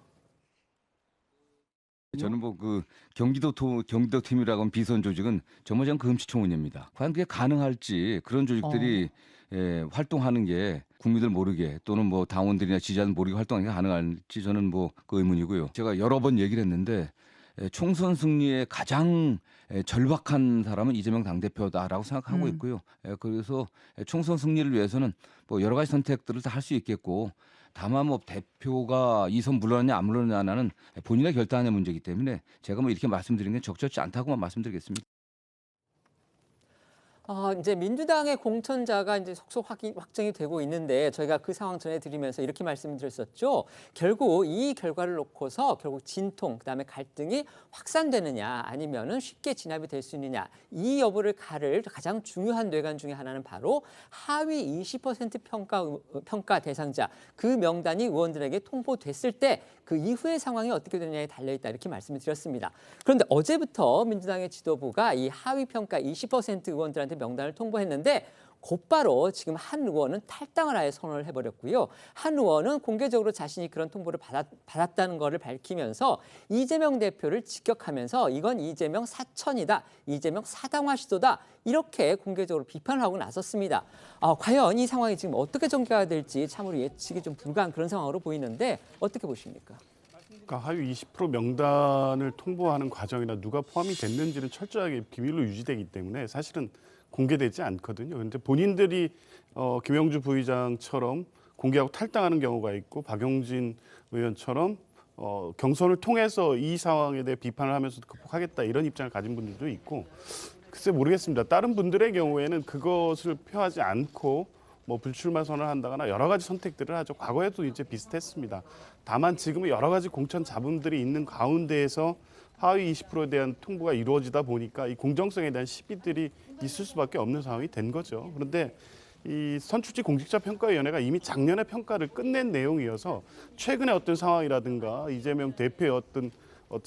저는 그 경기도팀이라고 하는 비선 조직은 정말 전 금시초문입니다. 과연 그게 가능할지 그런 조직들이 활동하는 게 국민들 모르게 또는 뭐 당원들이나 지지자들 모르게 활동하는 게 가능할지 저는 그 의문이고요. 제가 여러 번 얘기를 했는데 총선 승리에 가장 절박한 사람은 이재명 당대표다라고 생각하고 있고요. 그래서 총선 승리를 위해서는 뭐 여러 가지 선택들을 다 할 수 있겠고 다만 뭐 대표가 이선 물러나냐 안 물러나냐는 본인의 결단의 문제이기 때문에 제가 뭐 이렇게 말씀드리는 게 적절치 않다고만 말씀드리겠습니다. 이제 민주당의 공천자가 이제 속속 확정이 되고 있는데 저희가 그 상황 전해드리면서 이렇게 말씀드렸었죠. 결국 이 결과를 놓고서 결국 진통, 그다음에 갈등이 확산되느냐 아니면은 쉽게 진압이 될 수 있느냐 이 여부를 가를 가장 중요한 뇌관 중에 하나는 바로 하위 20% 평가 대상자 그 명단이 의원들에게 통보됐을 때 그 이후의 상황이 어떻게 되느냐에 달려있다 이렇게 말씀을 드렸습니다. 그런데 어제부터 민주당의 지도부가 이 하위 평가 20% 의원들한테 명단을 통보했는데 곧바로 지금 한 의원은 탈당을 아예 선언을 해버렸고요. 한 의원은 공개적으로 자신이 그런 통보를 받았다는 것을 밝히면서 이재명 대표를 직격하면서 이건 이재명 사천이다, 이재명 사당화 시도다 이렇게 공개적으로 비판을 하고 나섰습니다. 과연 이 상황이 지금 어떻게 전개가 될지 참으로 예측이 좀 불가한 그런 상황으로 보이는데 어떻게 보십니까? 그러니까 하위 20% 명단을 통보하는 과정이나 누가 포함이 됐는지는 철저하게 비밀로 유지되기 때문에 사실은 공개되지 않거든요. 그런데 본인들이 김영주 부의장처럼 공개하고 탈당하는 경우가 있고 박용진 의원처럼 경선을 통해서 이 상황에 대해 비판을 하면서 극복하겠다 이런 입장을 가진 분들도 있고 글쎄 모르겠습니다. 다른 분들의 경우에는 그것을 표하지 않고 뭐 불출마 선언을 한다거나 여러 가지 선택들을 하죠. 과거에도 이제 비슷했습니다. 다만 지금은 여러 가지 공천 자분들이 있는 가운데에서 하위 20%에 대한 통보가 이루어지다 보니까 이 공정성에 대한 시비들이 있을 수밖에 없는 상황이 된 거죠. 그런데 이 선출직 공직자평가위원회가 이미 작년에 평가를 끝낸 내용이어서 최근에 어떤 상황이라든가 이재명 대표의 어떤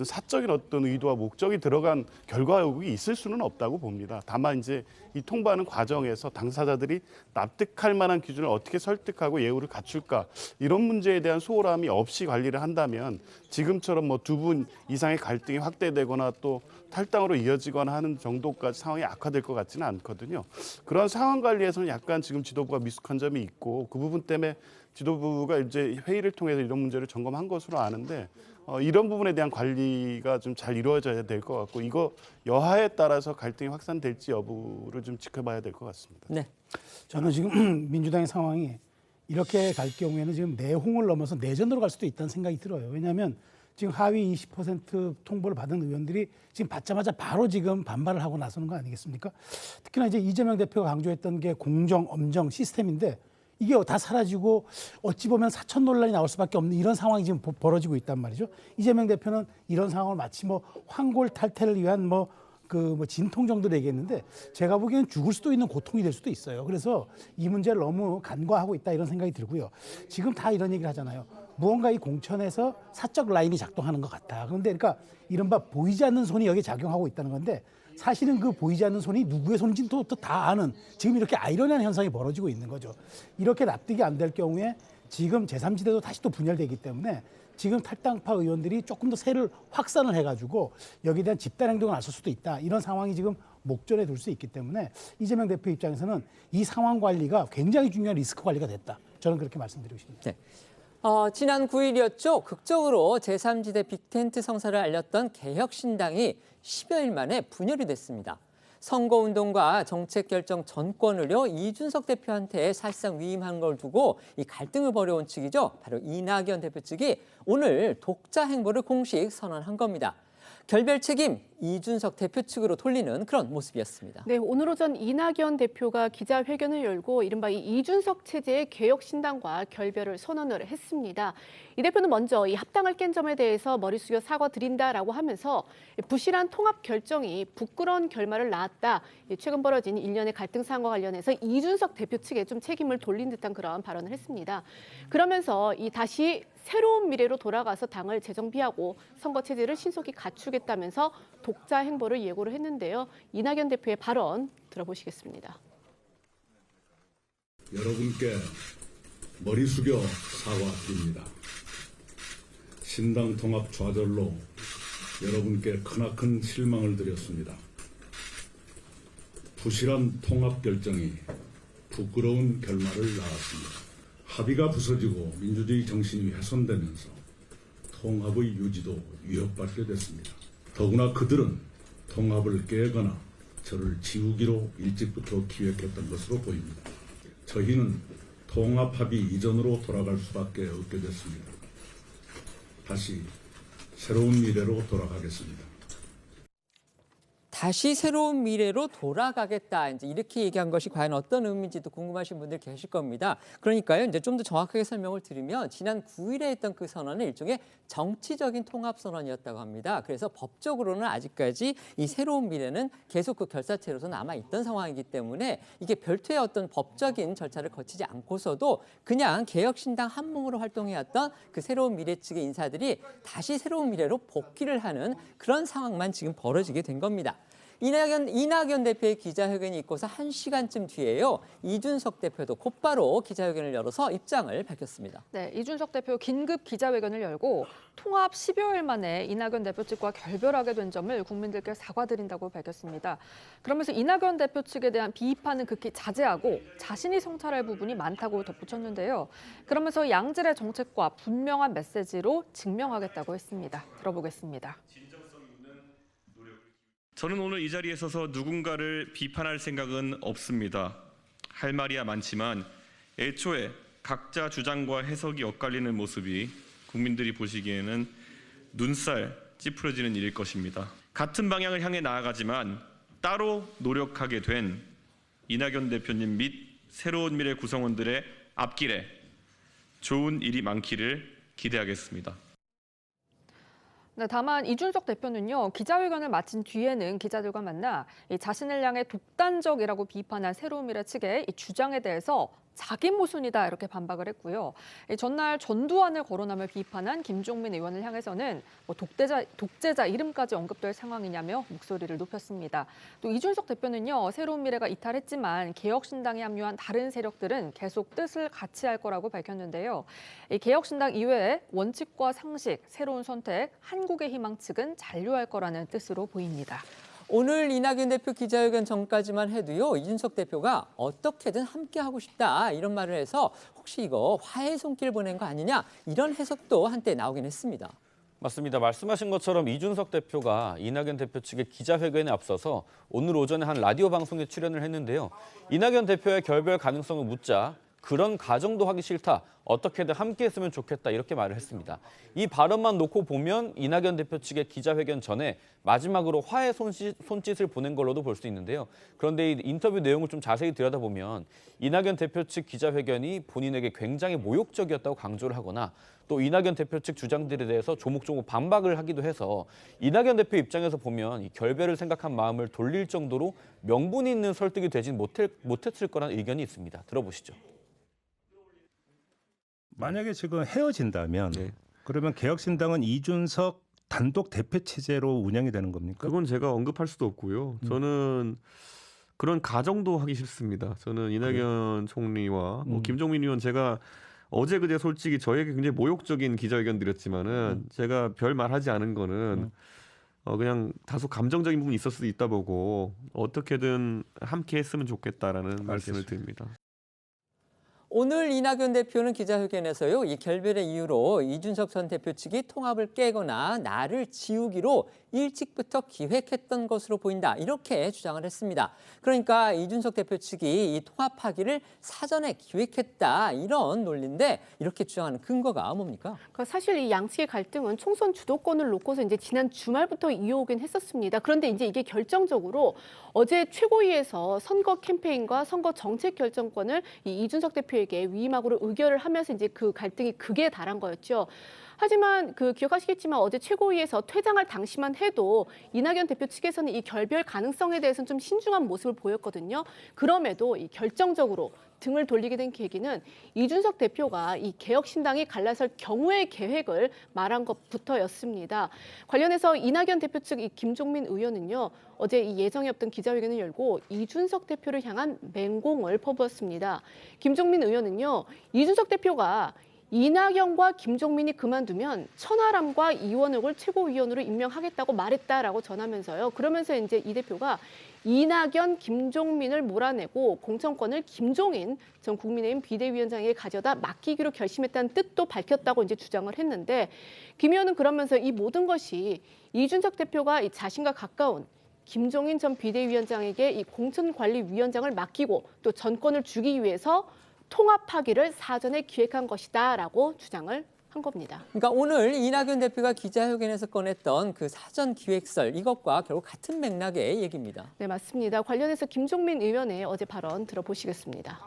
사적인 어떤 의도와 목적이 들어간 결과 요구가 있을 수는 없다고 봅니다. 다만 이제 이 통보하는 과정에서 당사자들이 납득할 만한 기준을 어떻게 설득하고 예우를 갖출까 이런 문제에 대한 소홀함이 없이 관리를 한다면 지금처럼 뭐 두 분 이상의 갈등이 확대되거나 또 탈당으로 이어지거나 하는 정도까지 상황이 악화될 것 같지는 않거든요. 그런 상황 관리에서는 약간 지금 지도부가 미숙한 점이 있고 그 부분 때문에 지도부가 이제 회의를 통해서 이런 문제를 점검한 것으로 아는데 이런 부분에 대한 관리가 좀 잘 이루어져야 될 것 같고 이거 여하에 따라서 갈등이 확산될지 여부를 좀 지켜봐야 될 것 같습니다. 네. 저는 지금 민주당의 상황이 이렇게 갈 경우에는 지금 내홍을 넘어서 내전으로 갈 수도 있다는 생각이 들어요. 왜냐하면 지금 하위 20% 통보를 받은 의원들이 지금 받자마자 바로 지금 반발을 하고 나서는 거 아니겠습니까? 특히나 이제 이재명 대표가 강조했던 게 공정, 엄정 시스템인데 이게 다 사라지고 어찌 보면 사천 논란이 나올 수밖에 없는 이런 상황이 지금 벌어지고 있단 말이죠. 이재명 대표는 이런 상황을 마치 뭐 황골탈퇴를 위한 진통 정도로 얘기했는데 제가 보기에는 죽을 수도 있는 고통이 될 수도 있어요. 그래서 이 문제를 너무 간과하고 있다 이런 생각이 들고요. 지금 다 이런 얘기를 하잖아요. 무언가 이 공천에서 사적 라인이 작동하는 것 같다. 그런데 그러니까 이른바 보이지 않는 손이 여기에 작용하고 있다는 건데 사실은 그 보이지 않는 손이 누구의 손인지도 또 다 아는 지금 이렇게 아이러니한 현상이 벌어지고 있는 거죠. 이렇게 납득이 안 될 경우에 지금 제3지대도 다시 또 분열되기 때문에 지금 탈당파 의원들이 조금 더 세를 확산을 해가지고 여기에 대한 집단 행동을 나설 수도 있다. 이런 상황이 지금 목전에 둘 수 있기 때문에 이재명 대표 입장에서는 이 상황 관리가 굉장히 중요한 리스크 관리가 됐다. 저는 그렇게 말씀드리고 싶습니다. 네. 지난 9일이었죠. 극적으로 제3지대 빅텐트 성사를 알렸던 개혁신당이 10여일 만에 분열이 됐습니다. 선거운동과 정책결정 전권을요 이준석 대표한테 사실상 위임한 걸 두고 이 갈등을 벌여온 측이죠. 바로 이낙연 대표 측이 오늘 독자 행보를 공식 선언한 겁니다. 결별 책임 이준석 대표 측으로 돌리는 그런 모습이었습니다. 네, 오늘 오전 이낙연 대표가 기자회견을 열고 이른바 이 이준석 체제의 개혁신당과 결별을 선언을 했습니다. 이 대표는 먼저 이 합당을 깬 점에 대해서 머리 숙여 사과드린다라고 하면서 부실한 통합 결정이 부끄러운 결말을 낳았다. 최근 벌어진 일련의 갈등 사안과 관련해서 이준석 대표 측에 좀 책임을 돌린 듯한 그런 발언을 했습니다. 그러면서 이 다시 새로운 미래로 돌아가서 당을 재정비하고 선거 체제를 신속히 갖추겠다면서 독자 행보를 예고를 했는데요. 이낙연 대표의 발언 들어보시겠습니다. 여러분께 머리 숙여 사과드립니다. 신당 통합 좌절로 여러분께 크나큰 실망을 드렸습니다. 부실한 통합 결정이 부끄러운 결말을 낳았습니다. 합의가 부서지고 민주주의 정신이 훼손되면서 통합의 유지도 위협받게 됐습니다. 더구나 그들은 통합을 깨거나 저를 지우기로 일찍부터 기획했던 것으로 보입니다. 저희는 통합 합의 이전으로 돌아갈 수밖에 없게 됐습니다. 다시 새로운 미래로 돌아가겠습니다. 다시 새로운 미래로 돌아가겠다. 이제 이렇게 얘기한 것이 과연 어떤 의미인지도 궁금하신 분들 계실 겁니다. 그러니까요, 이제 좀 더 정확하게 설명을 드리면 지난 9일에 했던 그 선언은 일종의 정치적인 통합 선언이었다고 합니다. 그래서 법적으로는 아직까지 이 새로운 미래는 계속 그 결사체로서 남아 있던 상황이기 때문에 이게 별도의 어떤 법적인 절차를 거치지 않고서도 그냥 개혁신당 한몸으로 활동해왔던 그 새로운 미래 측의 인사들이 다시 새로운 미래로 복귀를 하는 그런 상황만 지금 벌어지게 된 겁니다. 이낙연 대표의 기자회견이 있고서 1시간쯤 뒤에요. 이준석 대표도 곧바로 기자회견을 열어서 입장을 밝혔습니다. 네, 이준석 대표 긴급 기자회견을 열고 통합 10여일 만에 이낙연 대표 측과 결별하게 된 점을 국민들께 사과드린다고 밝혔습니다. 그러면서 이낙연 대표 측에 대한 비판은 극히 자제하고 자신이 성찰할 부분이 많다고 덧붙였는데요. 그러면서 양질의 정책과 분명한 메시지로 증명하겠다고 했습니다. 들어보겠습니다. 저는 오늘 이 자리에 서서 누군가를 비판할 생각은 없습니다. 할 말이야 많지만 애초에 각자 주장과 해석이 엇갈리는 모습이 국민들이 보시기에는 눈살 찌푸려지는 일일 것입니다. 같은 방향을 향해 나아가지만 따로 노력하게 된 이낙연 대표님 및 새로운 미래 구성원들의 앞길에 좋은 일이 많기를 기대하겠습니다. 네, 다만 이준석 대표는요, 기자회견을 마친 뒤에는 기자들과 만나 자신을 향해 독단적이라고 비판한 새로운 미래 측의 이 주장에 대해서 자기 모순이다 이렇게 반박을 했고요. 전날 전두환을 거론하며 비판한 김종민 의원을 향해서는 독재자 이름까지 언급될 상황이냐며 목소리를 높였습니다. 또 이준석 대표는요, 새로운 미래가 이탈했지만 개혁신당에 합류한 다른 세력들은 계속 뜻을 같이 할 거라고 밝혔는데요. 개혁신당 이외에 원칙과 상식, 새로운 선택, 한국의 희망 측은 잔류할 거라는 뜻으로 보입니다. 오늘 이낙연 대표 기자회견 전까지만 해도요, 이준석 대표가 어떻게든 함께하고 싶다 이런 말을 해서 혹시 이거 화해 손길 보낸 거 아니냐 이런 해석도 한때 나오긴 했습니다. 맞습니다. 말씀하신 것처럼 이준석 대표가 이낙연 대표 측의 기자회견에 앞서서 오늘 오전에 한 라디오 방송에 출연을 했는데요. 이낙연 대표의 결별 가능성을 묻자 그런 가정도 하기 싫다. 어떻게든 함께했으면 좋겠다 이렇게 말을 했습니다. 이 발언만 놓고 보면 이낙연 대표 측의 기자회견 전에 마지막으로 화해 손짓을 보낸 걸로도 볼 수 있는데요. 그런데 이 인터뷰 내용을 좀 자세히 들여다보면 이낙연 대표 측 기자회견이 본인에게 굉장히 모욕적이었다고 강조를 하거나 또 이낙연 대표 측 주장들에 대해서 조목조목 반박을 하기도 해서 이낙연 대표 입장에서 보면 이 결별을 생각한 마음을 돌릴 정도로 명분이 있는 설득이 되진 못했을 거란 의견이 있습니다. 들어보시죠. 만약에 지금 헤어진다면 그러면 개혁신당은 이준석 단독 대표 체제로 운영이 되는 겁니까? 그건 제가 언급할 수도 없고요. 저는 그런 가정도 하기 싫습니다. 저는 이낙연 총리와 뭐 김종민 의원 제가 어제 그제 솔직히 저에게 굉장히 모욕적인 기자회견 드렸지만은 제가 별 말하지 않은 거는 그냥 다소 감정적인 부분이 있을 수도 있다 보고 어떻게든 함께 했으면 좋겠다라는 말씀을 드립니다. 오늘 이낙연 대표는 기자회견에서요, 이 결별의 이유로 이준석 전 대표 측이 통합을 깨거나 나를 지우기로 일찍부터 기획했던 것으로 보인다, 이렇게 주장을 했습니다. 그러니까 이준석 대표 측이 이 통합하기를 사전에 기획했다, 이런 논리인데 이렇게 주장하는 근거가 뭡니까? 사실 이 양측의 갈등은 총선 주도권을 놓고서 이제 지난 주말부터 이어오긴 했었습니다. 그런데 이제 이게 결정적으로 어제 최고위에서 선거 캠페인과 선거 정책 결정권을 이 이준석 대표에게 위임하고로 의결을 하면서 이제 그 갈등이 극에 달한 거였죠. 하지만 기억하시겠지만 어제 최고위에서 퇴장할 당시만 해도 이낙연 대표 측에서는 이 결별 가능성에 대해서는 좀 신중한 모습을 보였거든요. 그럼에도 이 결정적으로 등을 돌리게 된 계기는 이준석 대표가 이 개혁신당이 갈라설 경우의 계획을 말한 것부터였습니다. 관련해서 이낙연 대표 측 이 김종민 의원은요, 어제 이 예정이 없던 기자회견을 열고 이준석 대표를 향한 맹공을 퍼부었습니다. 김종민 의원은요, 이준석 대표가 이낙연과 김종민이 그만두면 천하람과 이원욱을 최고위원으로 임명하겠다고 말했다라고 전하면서요. 그러면서 이제 이 대표가 이낙연, 김종민을 몰아내고 공천권을 김종인 전 국민의힘 비대위원장에게 가져다 맡기기로 결심했다는 뜻도 밝혔다고 이제 주장을 했는데, 김 의원은 그러면서 이 모든 것이 이준석 대표가 이 자신과 가까운 김종인 전 비대위원장에게 이 공천관리위원장을 맡기고 또 전권을 주기 위해서 통합하기를 사전에 기획한 것이다라고 주장을 한 겁니다. 그러니까 오늘 이낙연 대표가 기자회견에서 꺼냈던 그 사전 기획설, 이것과 결국 같은 맥락의 얘기입니다. 네, 맞습니다. 관련해서 김종민 의원의 어제 발언 들어보시겠습니다.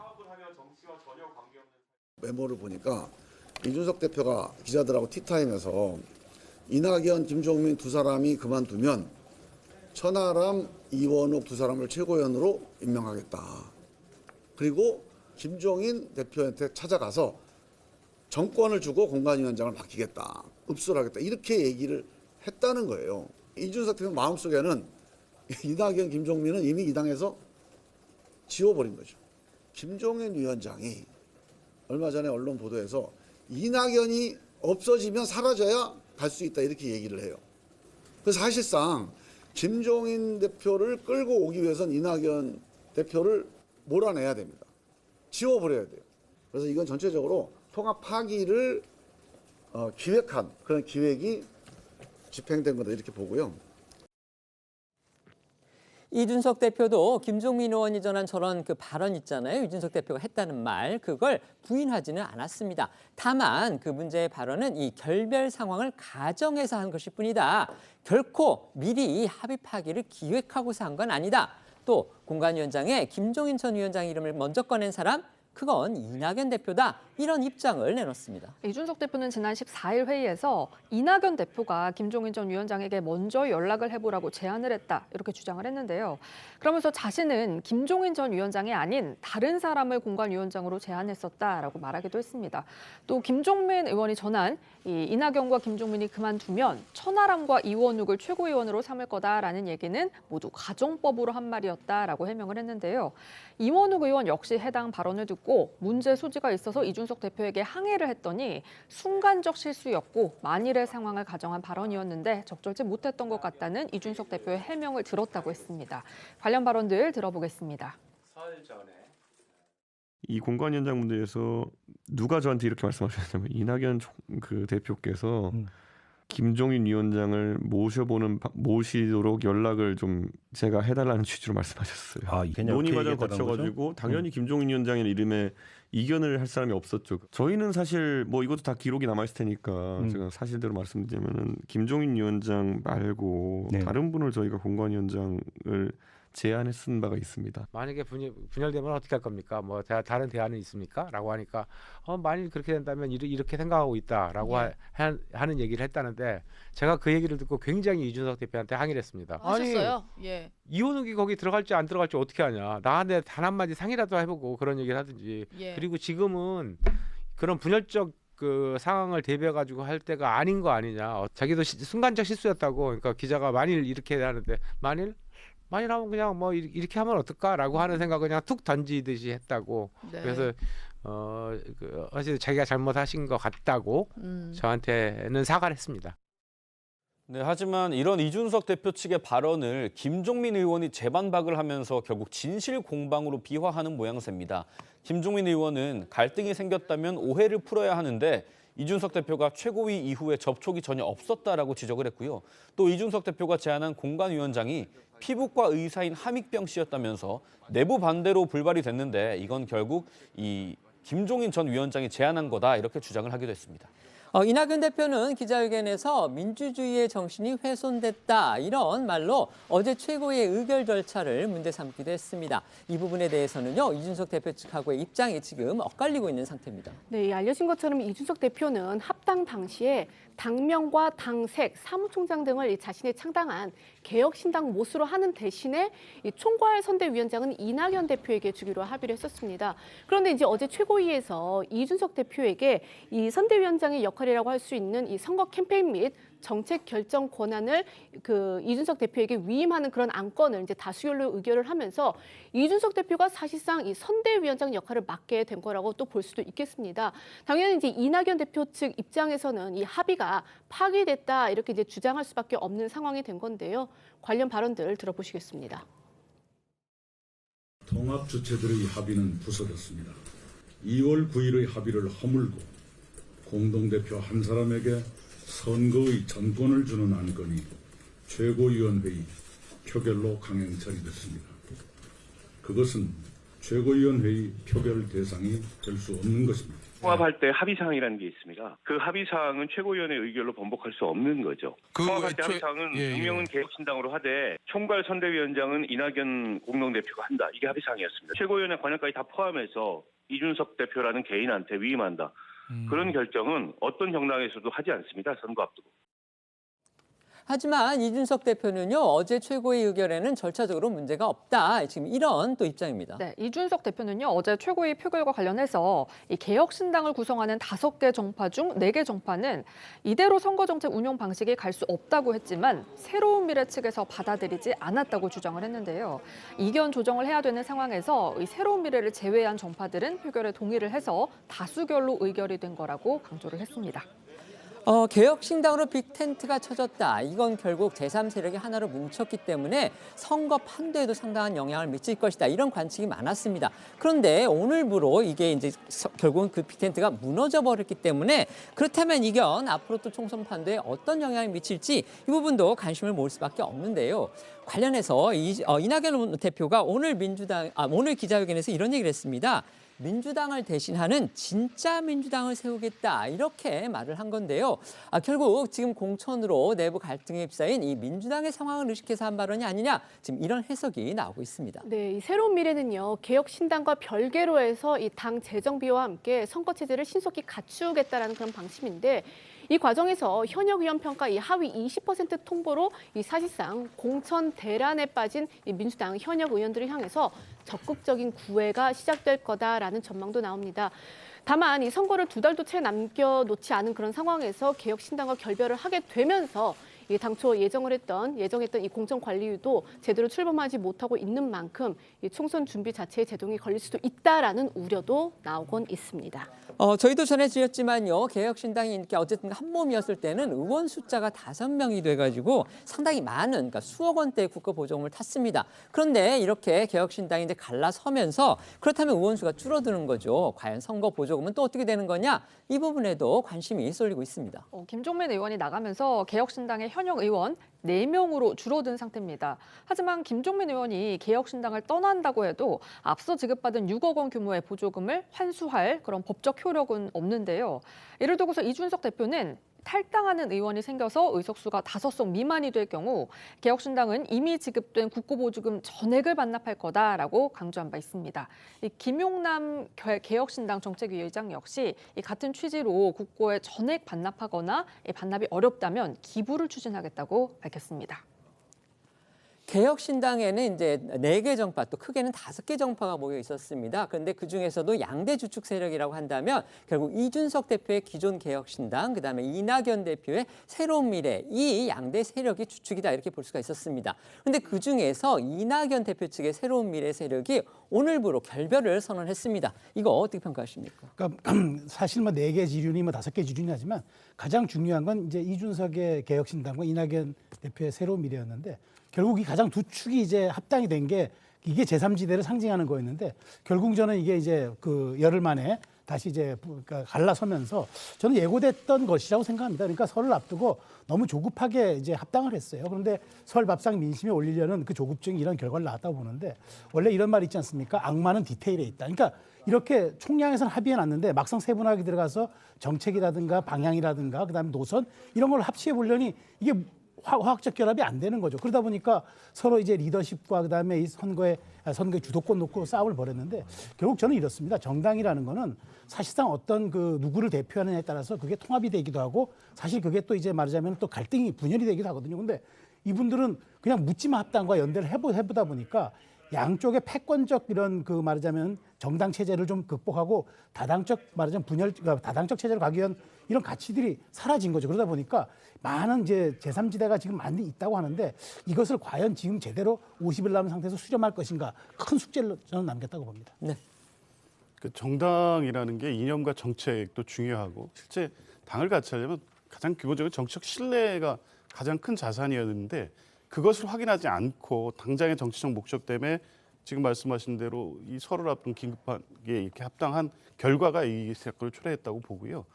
메모를 보니까 이준석 대표가 기자들하고 티타임에서 이낙연, 김종민 두 사람이 그만두면 천하람, 이원욱 두 사람을 최고위원으로 임명하겠다. 그리고 김종인 대표한테 찾아가서 정권을 주고 공관위원장을 맡기겠다, 읍수를 하겠다, 이렇게 얘기를 했다는 거예요. 이준석 대표 마음속에는 이낙연, 김종민은 이미 이 당에서 지워버린 거죠. 김종인 위원장이 얼마 전에 언론 보도에서 이낙연이 없어지면 사라져야 갈 수 있다, 이렇게 얘기를 해요. 그래서 사실상 김종인 대표를 끌고 오기 위해서는 이낙연 대표를 몰아내야 됩니다. 지워버려야 돼요. 그래서 이건 전체적으로 통합 파기를 기획한 그런 기획이 집행된 거다, 이렇게 보고요. 이준석 대표도 김종민 의원이 전한 저런 그 발언 있잖아요. 이준석 대표가 했다는 말, 그걸 부인하지는 않았습니다. 다만 그 문제의 발언은 이 결별 상황을 가정해서 한 것일 뿐이다. 결코 미리 합의하기를 기획하고서 한 건 아니다. 또 공관위원장에 김종인 전 위원장 이름을 먼저 꺼낸 사람, 그건 이낙연 대표다, 이런 입장을 내놓습니다. 이준석 대표는 지난 14일 회의에서 이낙연 대표가 김종인 전 위원장에게 먼저 연락을 해보라고 제안을 했다, 이렇게 주장을 했는데요. 그러면서 자신은 김종인 전 위원장이 아닌 다른 사람을 공관위원장으로 제안했었다라고 말하기도 했습니다. 또 김종민 의원이 전한 이 이낙연과 김종민이 그만두면 천하람과 이원욱을 최고위원으로 삼을 거다라는 얘기는 모두 가정법으로 한 말이었다라고 해명을 했는데요. 이원욱 의원 역시 해당 발언을 듣고 문제 소지가 있어서 이준석 대표에게 항의를 했더니 순간적 실수였고 만일의 상황을 가정한 발언이었는데 적절치 못했던 것 같다는 이준석 대표의 해명을 들었다고 했습니다. 관련 발언들 들어보겠습니다. 이 공관위원장 문제에서 누가 저한테 이렇게 말씀하셨냐면 이낙연 그 대표께서 김종인 위원장을 모시도록 연락을 좀 제가 해달라는 취지로 말씀하셨어요. 논의 과정을 거쳐가지고 당연히 김종인 위원장의 이름에 이견을 할 사람이 없었죠. 저희는 사실 뭐 이것도 다 기록이 남아있을 테니까 제가 사실대로 말씀드리면은 김종인 위원장 말고 다른 분을 저희가 공관위원장을 제안에 쓴 바가 있습니다. 만약에 분열되면 어떻게 할 겁니까? 뭐 다른 대안은 있습니까? 라고 하니까 만일 그렇게 된다면 이렇게 생각하고 있다라고 하는 얘기를 했다는데 제가 그 얘기를 듣고 굉장히 이준석 대표한테 항의를 했습니다. 하셨어요? 아니, 예. 이원욱이 거기 들어갈지 안 들어갈지 어떻게 하냐. 나한테 단 한마디 상의라도 해보고 그런 얘기를 하든지. 예. 그리고 지금은 그런 분열적 그 상황을 대비해가지고 할 때가 아닌 거 아니냐. 자기도 순간적 실수였다고. 그러니까 기자가 만일 이렇게 하는데 만일 하면 그냥 뭐 이렇게 하면 어떨까라고 하는 생각을 그냥 툭 던지듯이 했다고. 네. 그래서 사실 자기가 잘못하신 것 같다고 저한테는 사과를 했습니다. 네, 하지만 이런 이준석 대표 측의 발언을 김종민 의원이 재반박을 하면서 결국 진실 공방으로 비화하는 모양새입니다. 김종민 의원은 갈등이 생겼다면 오해를 풀어야 하는데 이준석 대표가 최고위 이후에 접촉이 전혀 없었다라고 지적을 했고요. 또 이준석 대표가 제안한 공관위원장이 피부과 의사인 함익병 씨였다면서 내부 반대로 불발이 됐는데 이건 결국 이 김종인 전 위원장이 제안한 거다 이렇게 주장을 하기도 했습니다. 이낙연 대표는 기자회견에서 민주주의의 정신이 훼손됐다 이런 말로 어제 최고의 의결 절차를 문제 삼기도 했습니다. 이 부분에 대해서는요 이준석 대표 측하고의 입장이 지금 엇갈리고 있는 상태입니다. 네, 알려진 것처럼 이준석 대표는 합당 당시에 당명과 당색, 사무총장 등을 자신의 창당한 개혁신당 못으로 하는 대신에 이 총괄 선대위원장은 이낙연 대표에게 주기로 합의를 했었습니다. 그런데 이제 어제 최고위에서 이준석 대표에게 이 선대위원장의 역할이라고 할 수 있는 이 선거 캠페인 및 정책 결정 권한을 그 이준석 대표에게 위임하는 그런 안건을 이제 다수결로 의결을 하면서 이준석 대표가 사실상 이 선대위원장 역할을 맡게 된 거라고 또 볼 수도 있겠습니다. 당연히 이제 이낙연 대표 측 입장에서는 이 합의가 파기됐다 이렇게 이제 주장할 수밖에 없는 상황이 된 건데요. 관련 발언들 들어보시겠습니다. 통합 주체들의 합의는 부서졌습니다. 2월 9일의 합의를 허물고 공동대표 한 사람에게 선거의 전권을 주는 안건이 최고위원회의 표결로 강행 처리됐습니다. 그것은 최고위원회의 표결 대상이 될 수 없는 것입니다. 통합할 때 합의사항이라는 게 있습니다. 그 합의사항은 최고위원회 의결로 번복할 수 없는 거죠. 통합할 때 합의사항은 분명은 개혁신당으로 하되 총괄 선대위원장은 이낙연 공동대표가 한다. 이게 합의사항이었습니다. 최고위원회 권한까지 다 포함해서 이준석 대표라는 개인한테 위임한다. 그런 결정은 어떤 정당에서도 하지 않습니다. 선거 앞두고. 하지만 이준석 대표는요 어제 최고위 의결에는 절차적으로 문제가 없다. 지금 이런 또 입장입니다. 네, 이준석 대표는요 어제 최고위 표결과 관련해서 이 개혁신당을 구성하는 5개 정파 중 4개 정파는 이대로 선거정책 운용 방식이 갈 수 없다고 했지만 새로운 미래 측에서 받아들이지 않았다고 주장을 했는데요. 이견 조정을 해야 되는 상황에서 이 새로운 미래를 제외한 정파들은 표결에 동의를 해서 다수결로 의결이 된 거라고 강조를 했습니다. 개혁신당으로 빅텐트가 쳐졌다. 이건 결국 제3세력이 하나로 뭉쳤기 때문에 선거 판도에도 상당한 영향을 미칠 것이다. 이런 관측이 많았습니다. 그런데 오늘부로 이게 이제 결국은 그 빅텐트가 무너져 버렸기 때문에 그렇다면 이견 앞으로 또 총선 판도에 어떤 영향을 미칠지 이 부분도 관심을 모을 수밖에 없는데요. 관련해서 이낙연 대표가 오늘 오늘 기자회견에서 이런 얘기를 했습니다. 민주당을 대신하는 진짜 민주당을 세우겠다 이렇게 말을 한 건데요. 결국 지금 공천으로 내부 갈등에 휩싸인 이 민주당의 상황을 의식해서 한 발언이 아니냐 지금 이런 해석이 나오고 있습니다. 네, 이 새로운 미래는요 개혁신당과 별개로 해서 이 당 재정비와 함께 선거 체제를 신속히 갖추겠다라는 그런 방침인데. 이 과정에서 현역 의원 평가 이 하위 20% 통보로 이 사실상 공천 대란에 빠진 이 민주당 현역 의원들을 향해서 적극적인 구애가 시작될 거다라는 전망도 나옵니다. 다만 이 선거를 2달도 채 남겨놓지 않은 그런 상황에서 개혁신당과 결별을 하게 되면서 이 당초 예정했던 이 공천관리위도 제대로 출범하지 못하고 있는 만큼 이 총선 준비 자체에 제동이 걸릴 수도 있다라는 우려도 나오곤 있습니다. 저희도 전해드렸지만요. 개혁신당이 이렇게 어쨌든 한 몸이었을 때는 의원 숫자가 5명이 돼가지고 상당히 많은 그러니까 수억 원대의 국가보조금을 탔습니다. 그런데 이렇게 개혁신당이 이제 갈라서면서 그렇다면 의원 수가 줄어드는 거죠. 과연 선거 보조금은 또 어떻게 되는 거냐? 이 부분에도 관심이 쏠리고 있습니다. 김종민 의원이 나가면서 개혁신당의 현역 의원 4명으로 줄어든 상태입니다. 하지만 김종민 의원이 개혁신당을 떠난다고 해도 앞서 지급받은 6억 원 규모의 보조금을 환수할 그런 법적 효력은 없는데요. 이를 두고서 이준석 대표는 탈당하는 의원이 생겨서 의석수가 5석 미만이 될 경우 개혁신당은 이미 지급된 국고보조금 전액을 반납할 거다라고 강조한 바 있습니다. 김용남 개혁신당 정책위의장 역시 같은 취지로 국고에 전액 반납하거나 반납이 어렵다면 기부를 추진하겠다고 밝혔습니다. 개혁신당에는 이제 4개 정파, 또 크게는 5개 정파가 모여 있었습니다. 그런데 그중에서도 양대 주축 세력이라고 한다면 결국 이준석 대표의 기존 개혁신당, 그다음에 이낙연 대표의 새로운 미래, 이 양대 세력이 주축이다 이렇게 볼 수가 있었습니다. 그런데 그중에서 이낙연 대표 측의 새로운 미래 세력이 오늘부로 결별을 선언했습니다. 이거 어떻게 평가하십니까? 그러니까 사실 뭐 4개 지륜이 뭐 5개 지륜이 하지만 가장 중요한 건 이제 이준석의 개혁신당과 이낙연 대표의 새로운 미래였는데 결국 이 가장 두 축이 이제 합당이 된 게 이게 제3지대를 상징하는 거였는데 결국 저는 이게 이제 그 열흘 만에 다시 이제 그러니까 갈라서면서 저는 예고됐던 것이라고 생각합니다. 그러니까 설을 앞두고 너무 조급하게 이제 합당을 했어요. 그런데 설 밥상 민심에 올리려는 그 조급증이 이런 결과를 낳았다고 보는데 원래 이런 말 있지 않습니까? 악마는 디테일에 있다. 그러니까 이렇게 총량에서는 합의해 놨는데 막상 세분화하게 들어가서 정책이라든가 방향이라든가 그다음에 노선 이런 걸 합치해 보려니 이게 화학적 결합이 안 되는 거죠. 그러다 보니까 서로 이제 리더십과 그다음에 이 선거의 주도권 놓고 싸움을 벌였는데 결국 저는 이렇습니다. 정당이라는 거는 사실상 어떤 그 누구를 대표하느냐에 따라서 그게 통합이 되기도 하고 사실 그게 또 이제 말하자면 또 갈등이 분열이 되기도 하거든요. 근데 이분들은 그냥 묻지마 합당과 연대를 해보다 보니까 양쪽의 패권적 이런 그 말하자면 정당 체제를 좀 극복하고 다당적 말하자면 다당적 체제로 가기 위한 이런 가치들이 사라진 거죠. 그러다 보니까 많은 이제 제3지대가 지금 많이 있다고 하는데 이것을 과연 지금 제대로 50일 남은 상태에서 수렴할 것인가 큰 숙제를 저는 남겼다고 봅니다. 네. 그 정당이라는 게 이념과 정책도 중요하고 실제 당을 같이 하려면 가장 기본적으로 정치적 신뢰가 가장 큰 자산이었는데 그것을 확인하지 않고 당장의 정치적 목적 때문에 지금 말씀하신 대로 이 설을 앞둔 긴급하게 이렇게 합당한 결과가 이 사건을 초래했다고 보고요.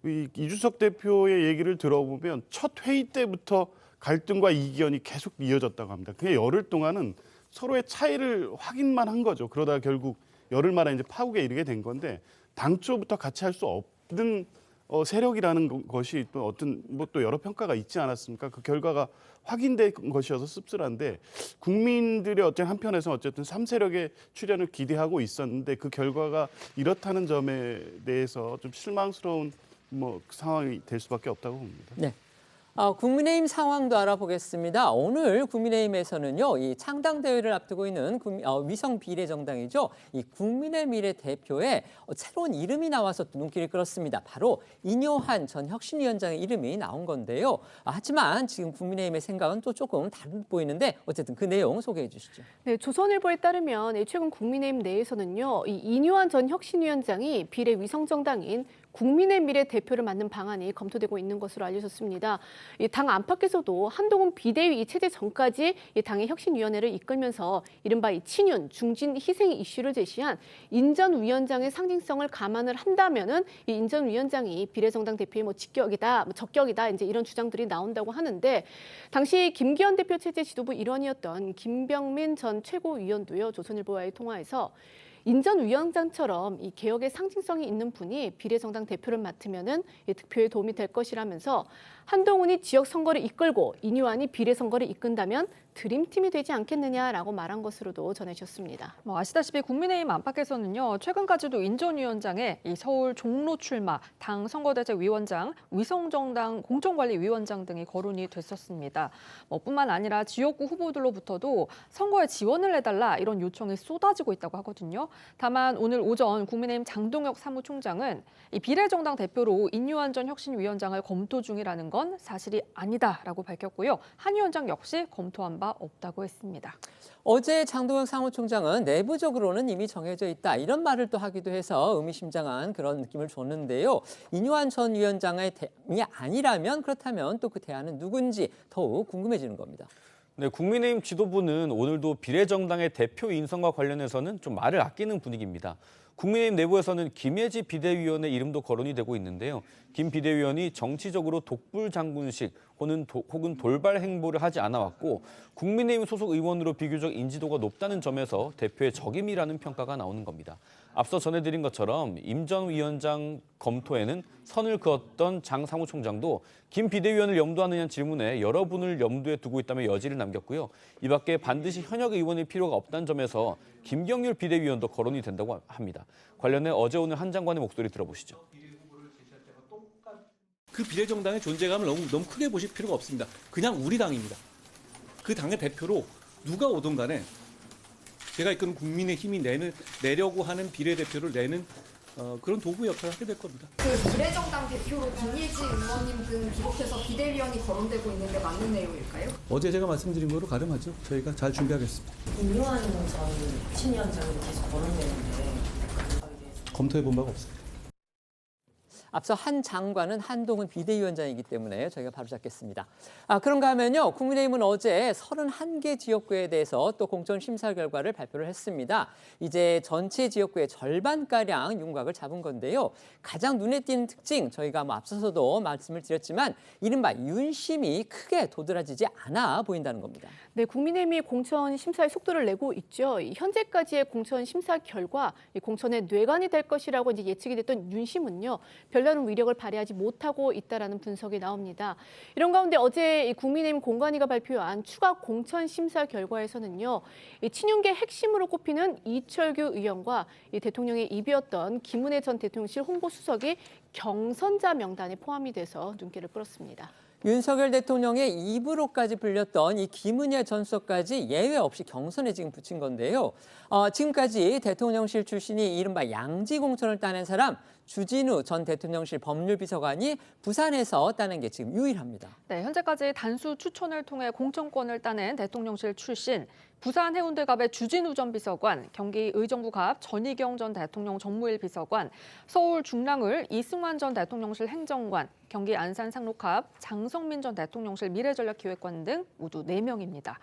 이준석 대표의 얘기를 들어보면 첫 회의 때부터 갈등과 이견이 계속 이어졌다고 합니다. 그게 열흘 동안은 서로의 차이를 확인만 한 거죠. 그러다가 결국 열흘 만에 이제 파국에 이르게 된 건데 당초부터 같이 할 수 없는 세력이라는 것이 또 어떤 뭐 또 여러 평가가 있지 않았습니까? 그 결과가 확인된 것이어서 씁쓸한데 국민들의 어떤 한편에서 어쨌든 3세력의 출현을 기대하고 있었는데 그 결과가 이렇다는 점에 대해서 좀 실망스러운 상황이 될 수밖에 없다고 봅니다. 네. 국민의힘 상황도 알아보겠습니다. 오늘 국민의힘에서는요, 이 창당 대회를 앞두고 있는 위성 비례 정당이죠. 이 국민의 미래 대표에 새로운 이름이 나와서 눈길을 끌었습니다. 바로 이뇨한 전 혁신위원장의 이름이 나온 건데요. 하지만 지금 국민의힘의 생각은 또 조금 다른 보이는데 어쨌든 그 내용 소개해 주시죠. 네, 조선일보에 따르면 최근 국민의힘 내에서는요, 이 이뇨한 전 혁신위원장이 비례 위성 정당인 국민의 미래 대표를 맡는 방안이 검토되고 있는 것으로 알려졌습니다. 당 안팎에서도 한동훈 비대위 체제 전까지 당의 혁신위원회를 이끌면서 이른바 친윤, 중진, 희생 이슈를 제시한 인 전 위원장의 상징성을 감안을 한다면은 이 인 전 위원장이 비례정당 대표의 적격이다 이제 이런 주장들이 나온다고 하는데 당시 김기현 대표 체제 지도부 일원이었던 김병민 전 최고위원도요 조선일보와의 통화에서 인 전 위원장처럼 이 개혁의 상징성이 있는 분이 비례정당 대표를 맡으면은 득표에 도움이 될 것이라면서 한동훈이 지역 선거를 이끌고 이뇨한이 비례 선거를 이끈다면 드림팀이 되지 않겠느냐라고 말한 것으로도 전해졌습니다. 아시다시피 국민의힘 안팎에서는요, 최근까지도 인 전 위원장의 이 서울 종로 출마, 당 선거대책위원장, 위성정당 공천관리위원장 등이 거론이 됐었습니다. 뿐만 아니라 지역구 후보들로부터도 선거에 지원을 해달라 이런 요청이 쏟아지고 있다고 하거든요. 다만 오늘 오전 국민의힘 장동혁 사무총장은 이 비례정당 대표로 인유한 전 혁신위원장을 검토 중이라는 건 사실이 아니다라고 밝혔고요. 한 위원장 역시 검토한 바 없다고 했습니다. 어제 장동혁 사무총장은 내부적으로는 이미 정해져 있다 이런 말을 또 하기도 해서 의미심장한 그런 느낌을 줬는데요. 인유한 전 위원장의 대안이 아니라면 그렇다면 또 그 대안은 누군지 더욱 궁금해지는 겁니다. 네, 국민의힘 지도부는 오늘도 비례정당의 대표 인선과 관련해서는 좀 말을 아끼는 분위기입니다. 국민의힘 내부에서는 김예지 비대위원의 이름도 거론이 되고 있는데요. 김 비대위원이 정치적으로 독불장군식 혹은 돌발 행보를 하지 않아 왔고 국민의힘 소속 의원으로 비교적 인지도가 높다는 점에서 대표의 적임이라는 평가가 나오는 겁니다. 앞서 전해드린 것처럼 임 전 위원장 검토에는 선을 그었던 장 사무총장도 김 비대위원을 염두하느냐는 질문에 여러 분을 염두에 두고 있다며 여지를 남겼고요. 이 밖에 반드시 현역 의원일 필요가 없다는 점에서 김경률 비대위원도 거론이 된다고 합니다. 관련해 어제 오늘 한 장관의 목소리 들어보시죠. 그 비례정당의 존재감을 너무 크게 보실 필요가 없습니다. 그냥 우리 당입니다. 그 당의 대표로 누가 오든 간에 제가 이끄는 국민의힘이 내려고 하는 비례대표를 내는 그런 도구 역할을 하게 될 겁니다. 그 비례정당 대표로 김예지 의원님 등 비롯해서 비대위원이 거론되고 있는 게 맞는 내용일까요? 어제 제가 말씀드린 거로 가름하죠. 저희가 잘 준비하겠습니다. 인유한 전 혁신위원장이 계속 거론되는데 검토해 본 바가 없습니다. 앞서 한 장관은 한동훈 비대위원장이기 때문에 저희가 바로 잡겠습니다. 그런가 하면요. 국민의힘은 어제 31개 지역구에 대해서 또 공천 심사 결과를 발표를 했습니다. 이제 전체 지역구의 절반가량 윤곽을 잡은 건데요. 가장 눈에 띄는 특징 저희가 앞서서도 말씀을 드렸지만 이른바 윤심이 크게 도드라지지 않아 보인다는 겁니다. 네, 국민의힘이 공천 심사의 속도를 내고 있죠. 현재까지의 공천 심사 결과 공천의 뇌관이 될 것이라고 이제 예측이 됐던 윤심은요. 별다른 위력을 발휘하지 못하고 있다라는 분석이 나옵니다. 이런 가운데 어제 국민의힘 공관위가 발표한 추가 공천 심사 결과에서는요. 친윤계 핵심으로 꼽히는 이철규 의원과 대통령의 입이었던 김은혜 전 대통령실 홍보수석이 경선자 명단에 포함이 돼서 눈길을 끌었습니다. 윤석열 대통령의 입으로까지 불렸던 이 김은혜 전 수석까지 예외 없이 경선에 지금 붙인 건데요. 지금까지 대통령실 출신이 이른바 양지 공천을 따낸 사람 주진우 전 대통령실 법률비서관이 부산에서 따낸 게 지금 유일합니다. 네, 현재까지 단수 추천을 통해 공천권을 따낸 대통령실 출신 부산 해운대갑의 주진우 전 비서관, 경기 의정부갑 전희경 전 대통령 정무일 비서관, 서울 중랑을 이승환 전 대통령실 행정관, 경기 안산 상록갑 장성민 전 대통령실 미래전략기획관 등 모두 4명입니다.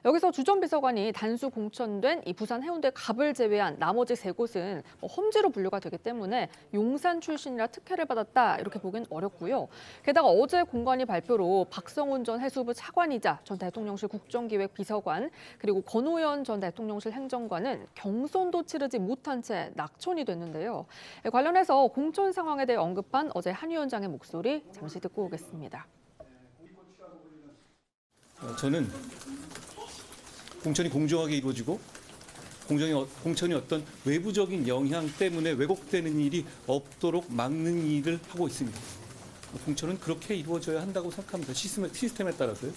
여기서 주 전 비서관이 단수 공천된 이 부산 해운대 갑을 제외한 나머지 3곳은 험지로 분류가 되기 때문에 용산 출신이라 특혜를 받았다 이렇게 보긴 어렵고요. 게다가 어제 공관위 발표로 박성훈 전 해수부 차관이자 전 대통령실 국정기획 비서관 그리고 권오현 전 대통령실 행정관은 경선도 치르지 못한 채 낙천이 됐는데요. 관련해서 공천 상황에 대해 언급한 어제 한 위원장의 목소리 잠시 듣고 오겠습니다. 저는 공천이 공정하게 이루어지고 공천이 어떤 외부적인 영향 때문에 왜곡되는 일이 없도록 막는 일을 하고 있습니다. 공천은 그렇게 이루어져야 한다고 생각합니다. 시스템에 따라서요.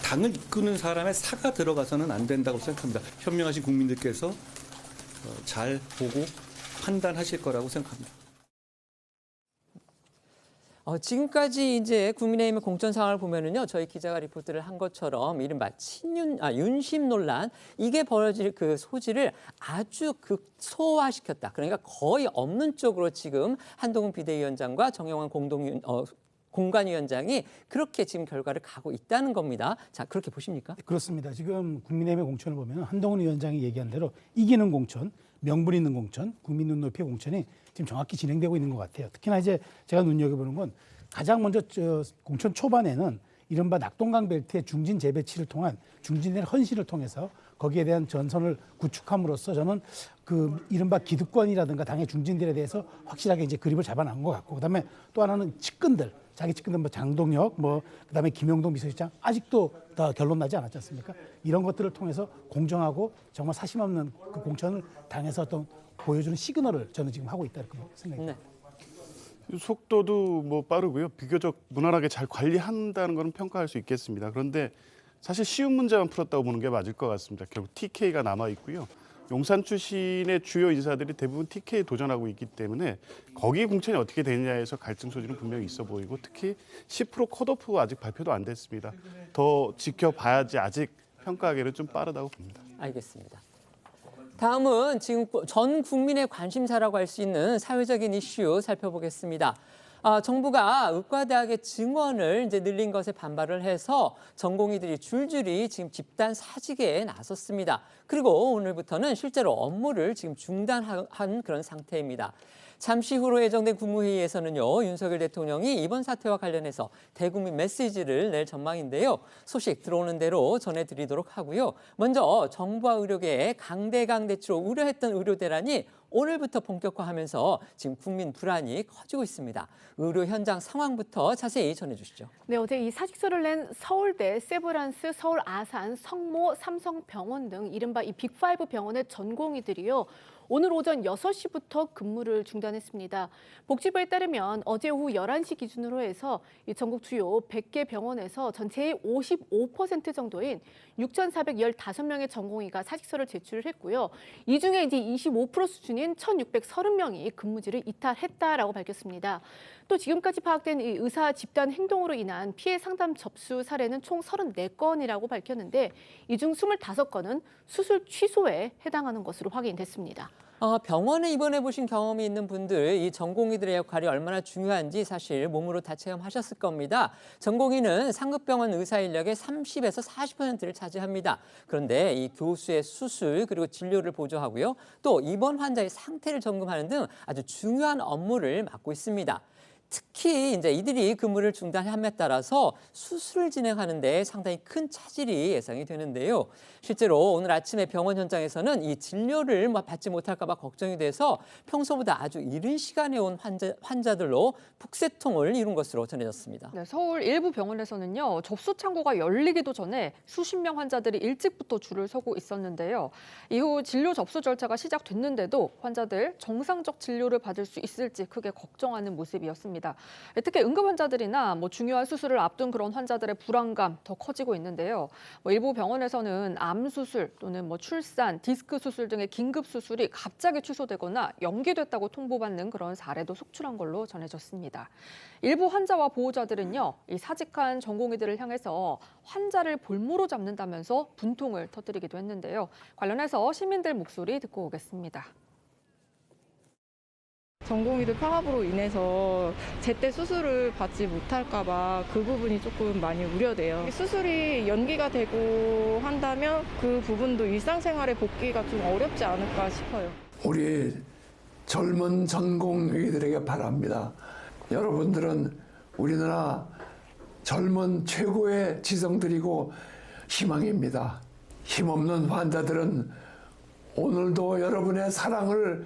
당을 이끄는 사람의 사가 들어가서는 안 된다고 생각합니다. 현명하신 국민들께서 잘 보고 판단하실 거라고 생각합니다. 지금까지 이제 국민의힘의 공천 상황을 보면은요, 저희 기자가 리포트를 한 것처럼 이른바 윤심 논란 이게 벌어질 그 소지를 아주 극소화시켰다. 그러니까 거의 없는 쪽으로 지금 한동훈 비대위원장과 정영환 공관위원장이 그렇게 지금 결과를 가고 있다는 겁니다. 자, 그렇게 보십니까? 그렇습니다. 지금 국민의힘의 공천을 보면 한동훈 위원장이 얘기한 대로 이기는 공천, 명분 있는 공천, 국민 눈높이의 공천이 지금 정확히 진행되고 있는 것 같아요. 특히나 이제 제가 눈여겨보는 건 가장 먼저 공천 초반에는 이른바 낙동강 벨트의 중진 재배치를 통한 중진의 헌신을 통해서 거기에 대한 전선을 구축함으로써 저는 그 이른바 기득권이라든가 당의 중진들에 대해서 확실하게 이제 그립을 잡아나간 것 같고, 그다음에 또 하나는 측근들. 자기 측근들 뭐 장동혁, 뭐 그다음에 김용동 비서실장 아직도 다 결론 나지 않았지 않습니까? 이런 것들을 통해서 공정하고 정말 사심 없는 그 공천을 당해서 어떤 보여주는 시그널을 저는 지금 하고 있다 이렇게 생각합니다. 속도도 뭐 빠르고요. 비교적 무난하게 잘 관리한다는 것은 평가할 수 있겠습니다. 그런데 사실 쉬운 문제만 풀었다고 보는 게 맞을 것 같습니다. 결국 TK가 남아 있고요. 용산 출신의 주요 인사들이 대부분 TK에 도전하고 있기 때문에 거기 공천이 어떻게 되느냐에서 갈등 소지는 분명히 있어 보이고 특히 10% 컷오프가 아직 발표도 안 됐습니다. 더 지켜봐야지 아직 평가하기는 좀 빠르다고 봅니다. 알겠습니다. 다음은 지금 전 국민의 관심사라고 할 수 있는 사회적인 이슈 살펴보겠습니다. 정부가 의과대학의 증원을 이제 늘린 것에 반발을 해서 전공의들이 줄줄이 지금 집단 사직에 나섰습니다. 그리고 오늘부터는 실제로 업무를 지금 중단한 그런 상태입니다. 잠시 후로 예정된 국무회의에서는요, 윤석열 대통령이 이번 사태와 관련해서 대국민 메시지를 낼 전망인데요. 소식 들어오는 대로 전해드리도록 하고요. 먼저 정부와 의료계의 강대강 대치로 우려했던 의료 대란이 오늘부터 본격화하면서 지금 국민 불안이 커지고 있습니다. 의료 현장 상황부터 자세히 전해주시죠. 네, 어제 이 사직서를 낸 서울대, 세브란스, 서울 아산, 성모, 삼성병원 등 이른바 이 빅5 병원의 전공의들이요. 오늘 오전 6시부터 근무를 중단했습니다. 복지부에 따르면 어제 오후 11시 기준으로 해서 이 전국 주요 100개 병원에서 전체의 55% 정도인 6,415명의 전공의가 사직서를 제출을 했고요. 이 중에 이제 25% 수준인 1,630명이 근무지를 이탈했다라고 밝혔습니다. 또 지금까지 파악된 이 의사 집단 행동으로 인한 피해 상담 접수 사례는 총 34건이라고 밝혔는데 이 중 25건은 수술 취소에 해당하는 것으로 확인됐습니다. 병원에 입원해 보신 경험이 있는 분들, 이 전공의들의 역할이 얼마나 중요한지 사실 몸으로 다 체험하셨을 겁니다. 전공의는 상급병원 의사 인력의 30에서 40%를 차지합니다. 그런데 이 교수의 수술 그리고 진료를 보조하고요. 또 입원 환자의 상태를 점검하는 등 아주 중요한 업무를 맡고 있습니다. 특히 이제 이들이 근무를 중단함에 따라서 수술을 진행하는 데 상당히 큰 차질이 예상이 되는데요. 실제로 오늘 아침에 병원 현장에서는 이 진료를 받지 못할까 봐 걱정이 돼서 평소보다 아주 이른 시간에 온 환자들로 북새통을 이룬 것으로 전해졌습니다. 네, 서울 일부 병원에서는요, 접수 창구가 열리기도 전에 수십 명 환자들이 일찍부터 줄을 서고 있었는데요. 이후 진료 접수 절차가 시작됐는데도 환자들 정상적 진료를 받을 수 있을지 크게 걱정하는 모습이었습니다. 특히 응급 환자들이나 중요한 수술을 앞둔 그런 환자들의 불안감 더 커지고 있는데요. 일부 병원에서는 암 수술 또는 출산, 디스크 수술 등의 긴급 수술이 갑자기 취소되거나 연기됐다고 통보받는 그런 사례도 속출한 걸로 전해졌습니다. 일부 환자와 보호자들은요, 이 사직한 전공의들을 향해서 환자를 볼모로 잡는다면서 분통을 터뜨리기도 했는데요. 관련해서 시민들 목소리 듣고 오겠습니다. 전공의들 파업으로 인해서 제때 수술을 받지 못할까 봐 그 부분이 조금 많이 우려돼요. 수술이 연기가 되고 한다면 그 부분도 일상생활에 복귀가 좀 어렵지 않을까 싶어요. 우리 젊은 전공의들에게 바랍니다. 여러분들은 우리나라 젊은 최고의 지성들이고 희망입니다. 힘없는 환자들은 오늘도 여러분의 사랑을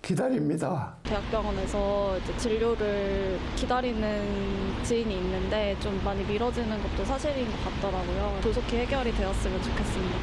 기다립니다. 대학병원에서 이제 진료를 기다리는 지인이 있는데 좀 많이 미뤄지는 것도 사실인 것 같더라고요. 조속히 해결이 되었으면 좋겠습니다.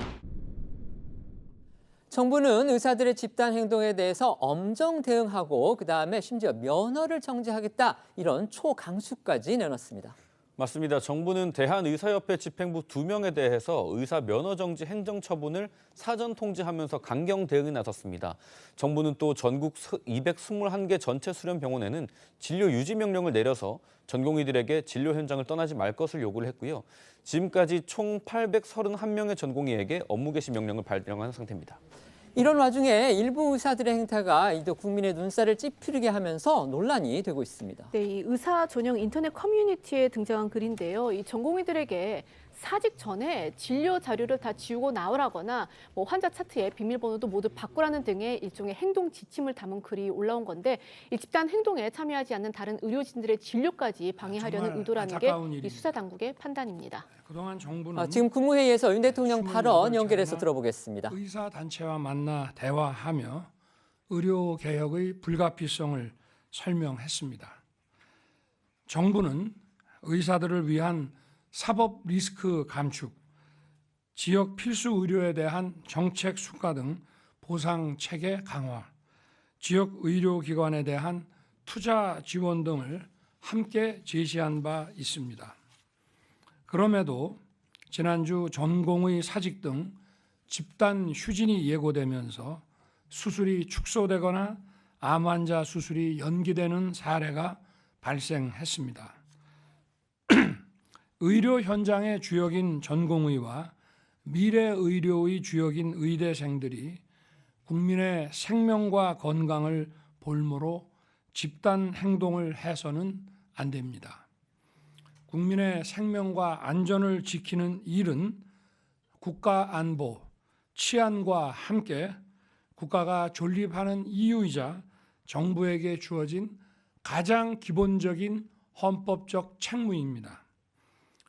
정부는 의사들의 집단 행동에 대해서 엄정 대응하고 그다음에 심지어 면허를 정지하겠다 이런 초강수까지 내놨습니다. 맞습니다. 정부는 대한의사협회 집행부 2명에 대해서 의사 면허 정지 행정처분을 사전 통지하면서 강경 대응에 나섰습니다. 정부는 또 전국 221개 전체 수련 병원에는 진료 유지 명령을 내려서 전공의들에게 진료 현장을 떠나지 말 것을 요구를 했고요. 지금까지 총 831명의 전공의에게 업무 개시 명령을 발령한 상태입니다. 이런 와중에 일부 의사들의 행태가 이도 국민의 눈살을 찌푸리게 하면서 논란이 되고 있습니다. 네, 이 의사 전용 인터넷 커뮤니티에 등장한 글인데요. 이 전공의들에게 사직 전에 진료 자료를 다 지우고 나오라거나 환자 차트에 비밀번호도 모두 바꾸라는 등의 일종의 행동 지침을 담은 글이 올라온 건데 이 집단 행동에 참여하지 않는 다른 의료진들의 진료까지 방해하려는 의도라는 게 이 수사 당국의 판단입니다. 그동안 정부는 지금 국무회의에서 윤 대통령 발언 연결해서 들어보겠습니다. 의사 단체와 만나 대화하며 의료 개혁의 불가피성을 설명했습니다. 정부는 의사들을 위한 사법 리스크 감축, 지역 필수 의료에 대한 정책 수가 등 보상 체계 강화, 지역 의료기관에 대한 투자 지원 등을 함께 제시한 바 있습니다. 그럼에도 지난주 전공의 사직 등 집단 휴진이 예고되면서 수술이 축소되거나 암 환자 수술이 연기되는 사례가 발생했습니다. 의료 현장의 주역인 전공의와 미래 의료의 주역인 의대생들이 국민의 생명과 건강을 볼모로 집단 행동을 해서는 안 됩니다. 국민의 생명과 안전을 지키는 일은 국가 안보, 치안과 함께 국가가 존립하는 이유이자 정부에게 주어진 가장 기본적인 헌법적 책무입니다.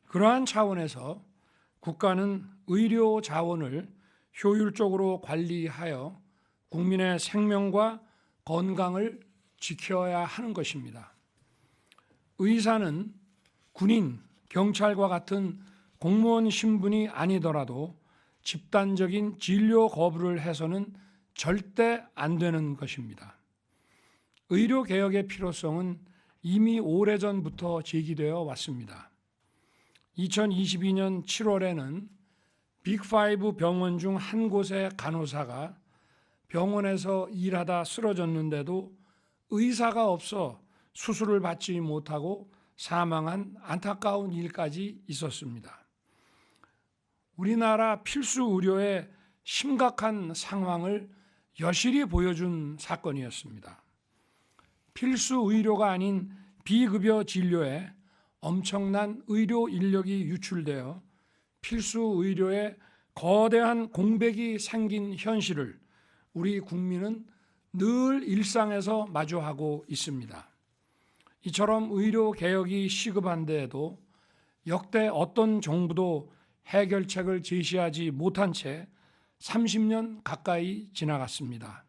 그러한 차원에서 국가는 의료 자원을 효율적으로 관리하여 국민의 생명과 건강을 지켜야 하는 것입니다. 의사는 군인, 경찰과 같은 공무원 신분이 아니더라도 집단적인 진료 거부를 해서는 절대 안 되는 것입니다. 의료 개혁의 필요성은 이미 오래전부터 제기되어 왔습니다. 2022년 7월에는 빅5 병원 중 한 곳의 간호사가 병원에서 일하다 쓰러졌는데도 의사가 없어 수술을 받지 못하고 사망한 안타까운 일까지 있었습니다. 우리나라 필수 의료의 심각한 상황을 여실히 보여준 사건이었습니다. 필수 의료가 아닌 비급여 진료에 엄청난 의료 인력이 유출되어 필수 의료에 거대한 공백이 생긴 현실을 우리 국민은 늘 일상에서 마주하고 있습니다. 이처럼 의료 개혁이 시급한 데에도 역대 어떤 정부도 해결책을 제시하지 못한 채 30년 가까이 지나갔습니다.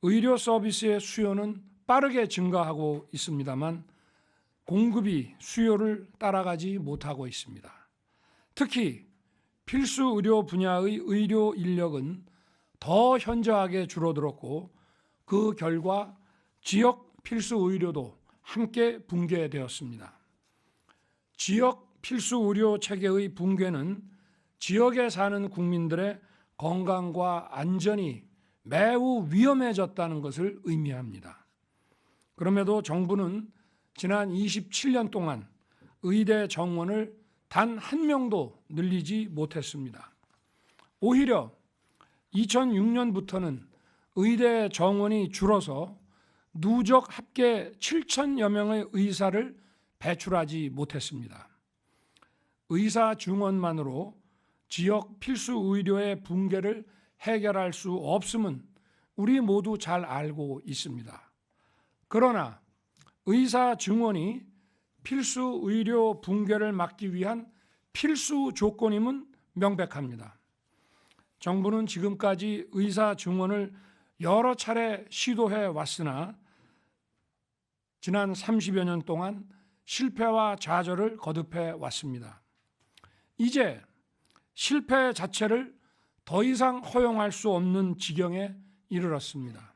의료 서비스의 수요는 빠르게 증가하고 있습니다만 공급이 수요를 따라가지 못하고 있습니다. 특히 필수 의료 분야의 의료 인력은 더 현저하게 줄어들었고 그 결과 지역 필수 의료도 함께 붕괴되었습니다. 지역 필수 의료 체계의 붕괴는 지역에 사는 국민들의 건강과 안전이 매우 위험해졌다는 것을 의미합니다. 그럼에도 정부는 지난 27년 동안 의대 정원을 단 한 명도 늘리지 못했습니다. 오히려 2006년부터는 의대 정원이 줄어서 누적 합계 7천여 명의 의사를 배출하지 못했습니다. 의사 증원만으로 지역 필수 의료의 붕괴를 해결할 수 없음은 우리 모두 잘 알고 있습니다. 그러나 의사 증원이 필수 의료 붕괴를 막기 위한 필수 조건임은 명백합니다. 정부는 지금까지 의사 증원을 여러 차례 시도해 왔으나 지난 30여 년 동안 실패와 좌절을 거듭해 왔습니다. 이제 실패 자체를 더 이상 허용할 수 없는 지경에 이르렀습니다.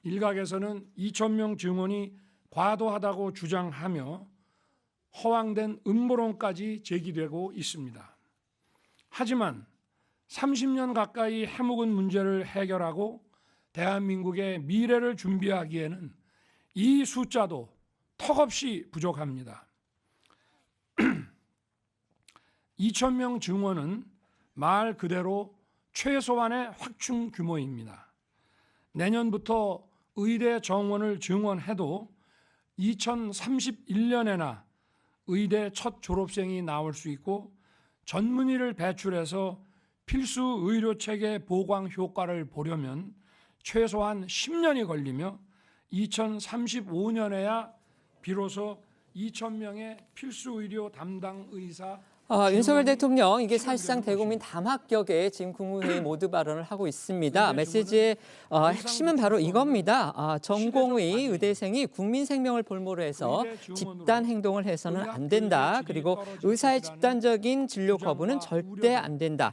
일각에서는 2,000명 증원이 과도하다고 주장하며 허황된 음모론까지 제기되고 있습니다. 하지만 30년 가까이 해묵은 문제를 해결하고 대한민국의 미래를 준비하기에는 이 숫자도 턱없이 부족합니다. 2,000명 증원은 말 그대로 최소한의 확충 규모입니다. 내년부터 의대 정원을 증원해도 2031년에나 의대 첫 졸업생이 나올 수 있고 전문의를 배출해서 필수 의료체계 보강 효과를 보려면 최소한 10년이 걸리며 2035년에야 비로소 2,000명의 필수 의료 담당 의사 윤석열 대통령 이게 사실상 대국민 담합격에 지금 국무회의 모두 발언을 하고 있습니다. 메시지의 핵심은 바로 이겁니다. 전공의 의대생이 국민 생명을 볼모로 해서 집단 행동을 해서는 안 된다. 그리고 의사의 집단적인 진료 거부는 절대 안 된다.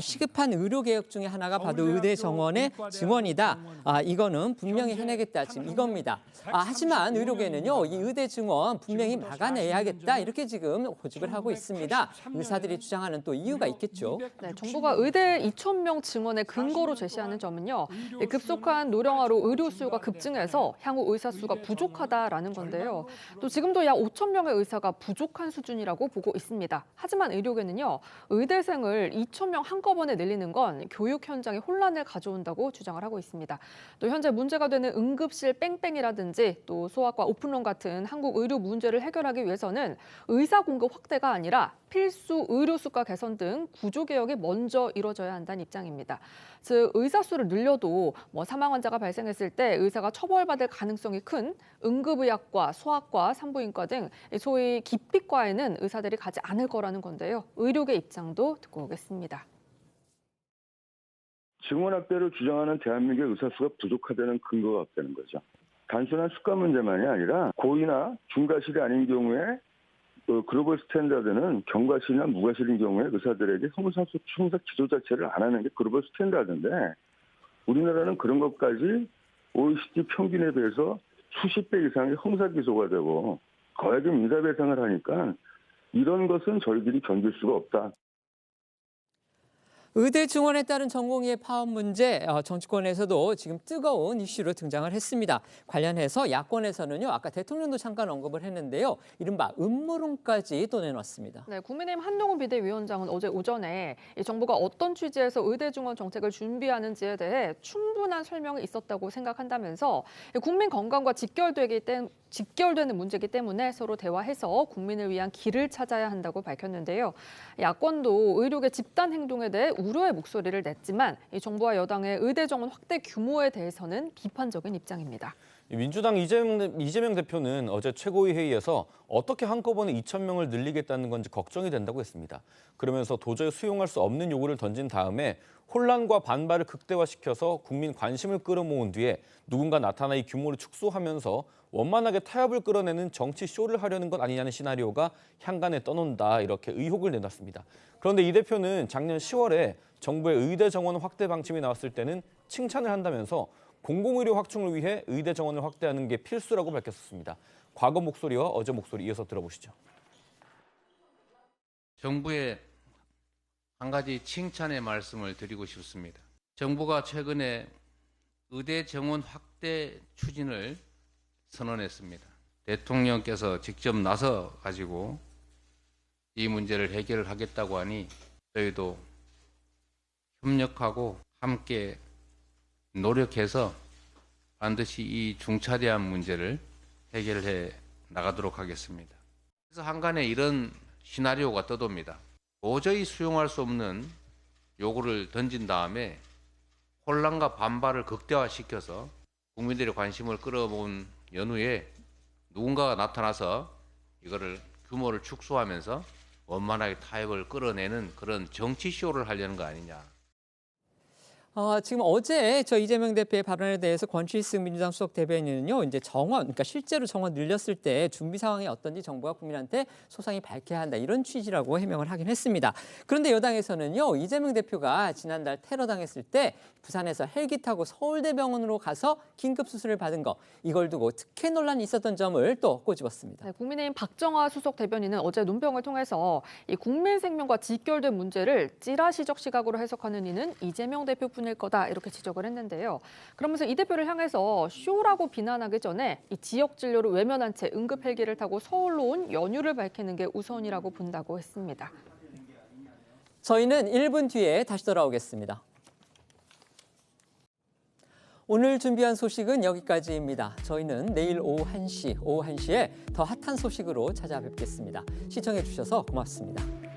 시급한 의료 개혁 중에 하나가 바로 의대 정원의 증원이다. 이거는 분명히 해내겠다. 지금 이겁니다. 하지만 의료계는요, 이 의대 증원 분명히 막아내야겠다. 이렇게 지금 고집을 하고 있습니다. 의사들이 주장하는 또 이유가 있겠죠. 네, 정부가 의대 2,000명 증원의 근거로 제시하는 점은요. 급속한 노령화로 의료 수요가 급증해서 향후 의사 수가 부족하다라는 건데요. 또 지금도 약 5,000명의 의사가 부족한 수준이라고 보고 있습니다. 하지만 의료계는요. 의대생을 2,000명 한꺼번에 늘리는 건 교육 현장에 혼란을 가져온다고 주장을 하고 있습니다. 또 현재 문제가 되는 응급실 뺑뺑이라든지 또 소아과 오픈런 같은 한국 의료 문제를 해결하기 위해서는 의사 공급 확대가 아니라 필수 의료 수가 개선 등 구조 개혁이 먼저 이뤄져야 한다는 입장입니다. 즉 의사 수를 늘려도 사망 환자가 발생했을 때 의사가 처벌받을 가능성이 큰 응급의학과, 소아과, 산부인과 등 소위 기피과에는 의사들이 가지 않을 거라는 건데요. 의료계 입장도 듣고 오겠습니다. 증원 확대를 주장하는 대한민국의 의사 수가 부족하다는 근거가 없다는 거죠. 단순한 수가 문제만이 아니라 고의나 중과실이 아닌 경우에 글로벌 스탠다드는 경과실이나 무과실인 경우에 의사들에게 형사 기소 자체를 안 하는 게 글로벌 스탠다드인데 우리나라는 그런 것까지 OECD 평균에 비해서 수십 배 이상의 형사 기소가 되고 거액의 민사배상을 하니까 이런 것은 저희들이 견딜 수가 없다. 의대 증원에 따른 전공의의 파업 문제, 정치권에서도 지금 뜨거운 이슈로 등장을 했습니다. 관련해서 야권에서는요, 아까 대통령도 잠깐 언급을 했는데요, 이른바 음모론까지 또 내놨습니다. 네, 국민의힘 한동훈 비대위원장은 어제 오전에 이 정부가 어떤 취지에서 의대 증원 정책을 준비하는지에 대해 충분한 설명이 있었다고 생각한다면서 국민 건강과 직결되는 문제이기 때문에 서로 대화해서 국민을 위한 길을 찾아야 한다고 밝혔는데요. 야권도 의료계 집단 행동에 대해 우려의 목소리를 냈지만 이 정부와 여당의 의대 정원 확대 규모에 대해서는 비판적인 입장입니다. 민주당 이재명 대표는 어제 최고위 회의에서 어떻게 한꺼번에 2,000명을 늘리겠다는 건지 걱정이 된다고 했습니다. 그러면서 도저히 수용할 수 없는 요구를 던진 다음에 혼란과 반발을 극대화시켜서 국민 관심을 끌어모은 뒤에 누군가 나타나 이 규모를 축소하면서 원만하게 타협을 끌어내는 정치 쇼를 하려는 것 아니냐는 시나리오가 향간에 떠논다, 이렇게 의혹을 내놨습니다. 그런데 이 대표는 작년 10월에 정부의 의대 정원 확대 방침이 나왔을 때는 칭찬을 한다면서 공공의료 확충을 위해 의대 정원을 확대하는 게 필수라고 밝혔었습니다. 과거 목소리와 어제 목소리 이어서 들어보시죠. 정부의 한 가지 칭찬의 말씀을 드리고 싶습니다. 정부가 최근에 의대 정원 확대 추진을 선언했습니다. 대통령께서 직접 나서 가지고 이 문제를 해결하겠다고 하니 저희도 협력하고 함께 노력해서 반드시 이 중차대한 문제를 해결해 나가도록 하겠습니다. 그래서 한간에 이런 시나리오가 떠돕니다. 도저히 수용할 수 없는 요구를 던진 다음에 혼란과 반발을 극대화시켜서 국민들의 관심을 끌어모은 연후에 누군가가 나타나서 이거를 규모를 축소하면서 원만하게 타협을 끌어내는 그런 정치쇼를 하려는 거 아니냐. 지금 어제 저 이재명 대표의 발언에 대해서 권칠승 민주당 수석 대변인은요, 이제 정원, 그러니까 실제로 정원 늘렸을 때 준비 상황이 어떤지 정부가 국민한테 소상히 밝혀야 한다, 이런 취지라고 해명을 하긴 했습니다. 그런데 여당에서는요, 이재명 대표가 지난달 테러 당했을 때 부산에서 헬기 타고 서울대병원으로 가서 긴급 수술을 받은 거, 이걸 두고 특혜 논란이 있었던 점을 또 꼬집었습니다. 네, 국민의힘 박정아 수석 대변인은 어제 논평을 통해서 이 국민 생명과 직결된 문제를 찌라시적 시각으로 해석하는 이는 이재명 대표뿐일 거다, 이렇게 지적을 했는데요. 그러면서 이 대표를 향해서 쇼라고 비난하기 전에 이 지역 진료를 외면한 채 응급 헬기를 타고 서울로 온 연유를 밝히는 게 우선이라고 본다고 했습니다. 저희는 1분 뒤에 다시 돌아오겠습니다. 오늘 준비한 소식은 여기까지입니다. 저희는 내일 오후 1시에 더 핫한 소식으로 찾아뵙겠습니다. 시청해 주셔서 고맙습니다.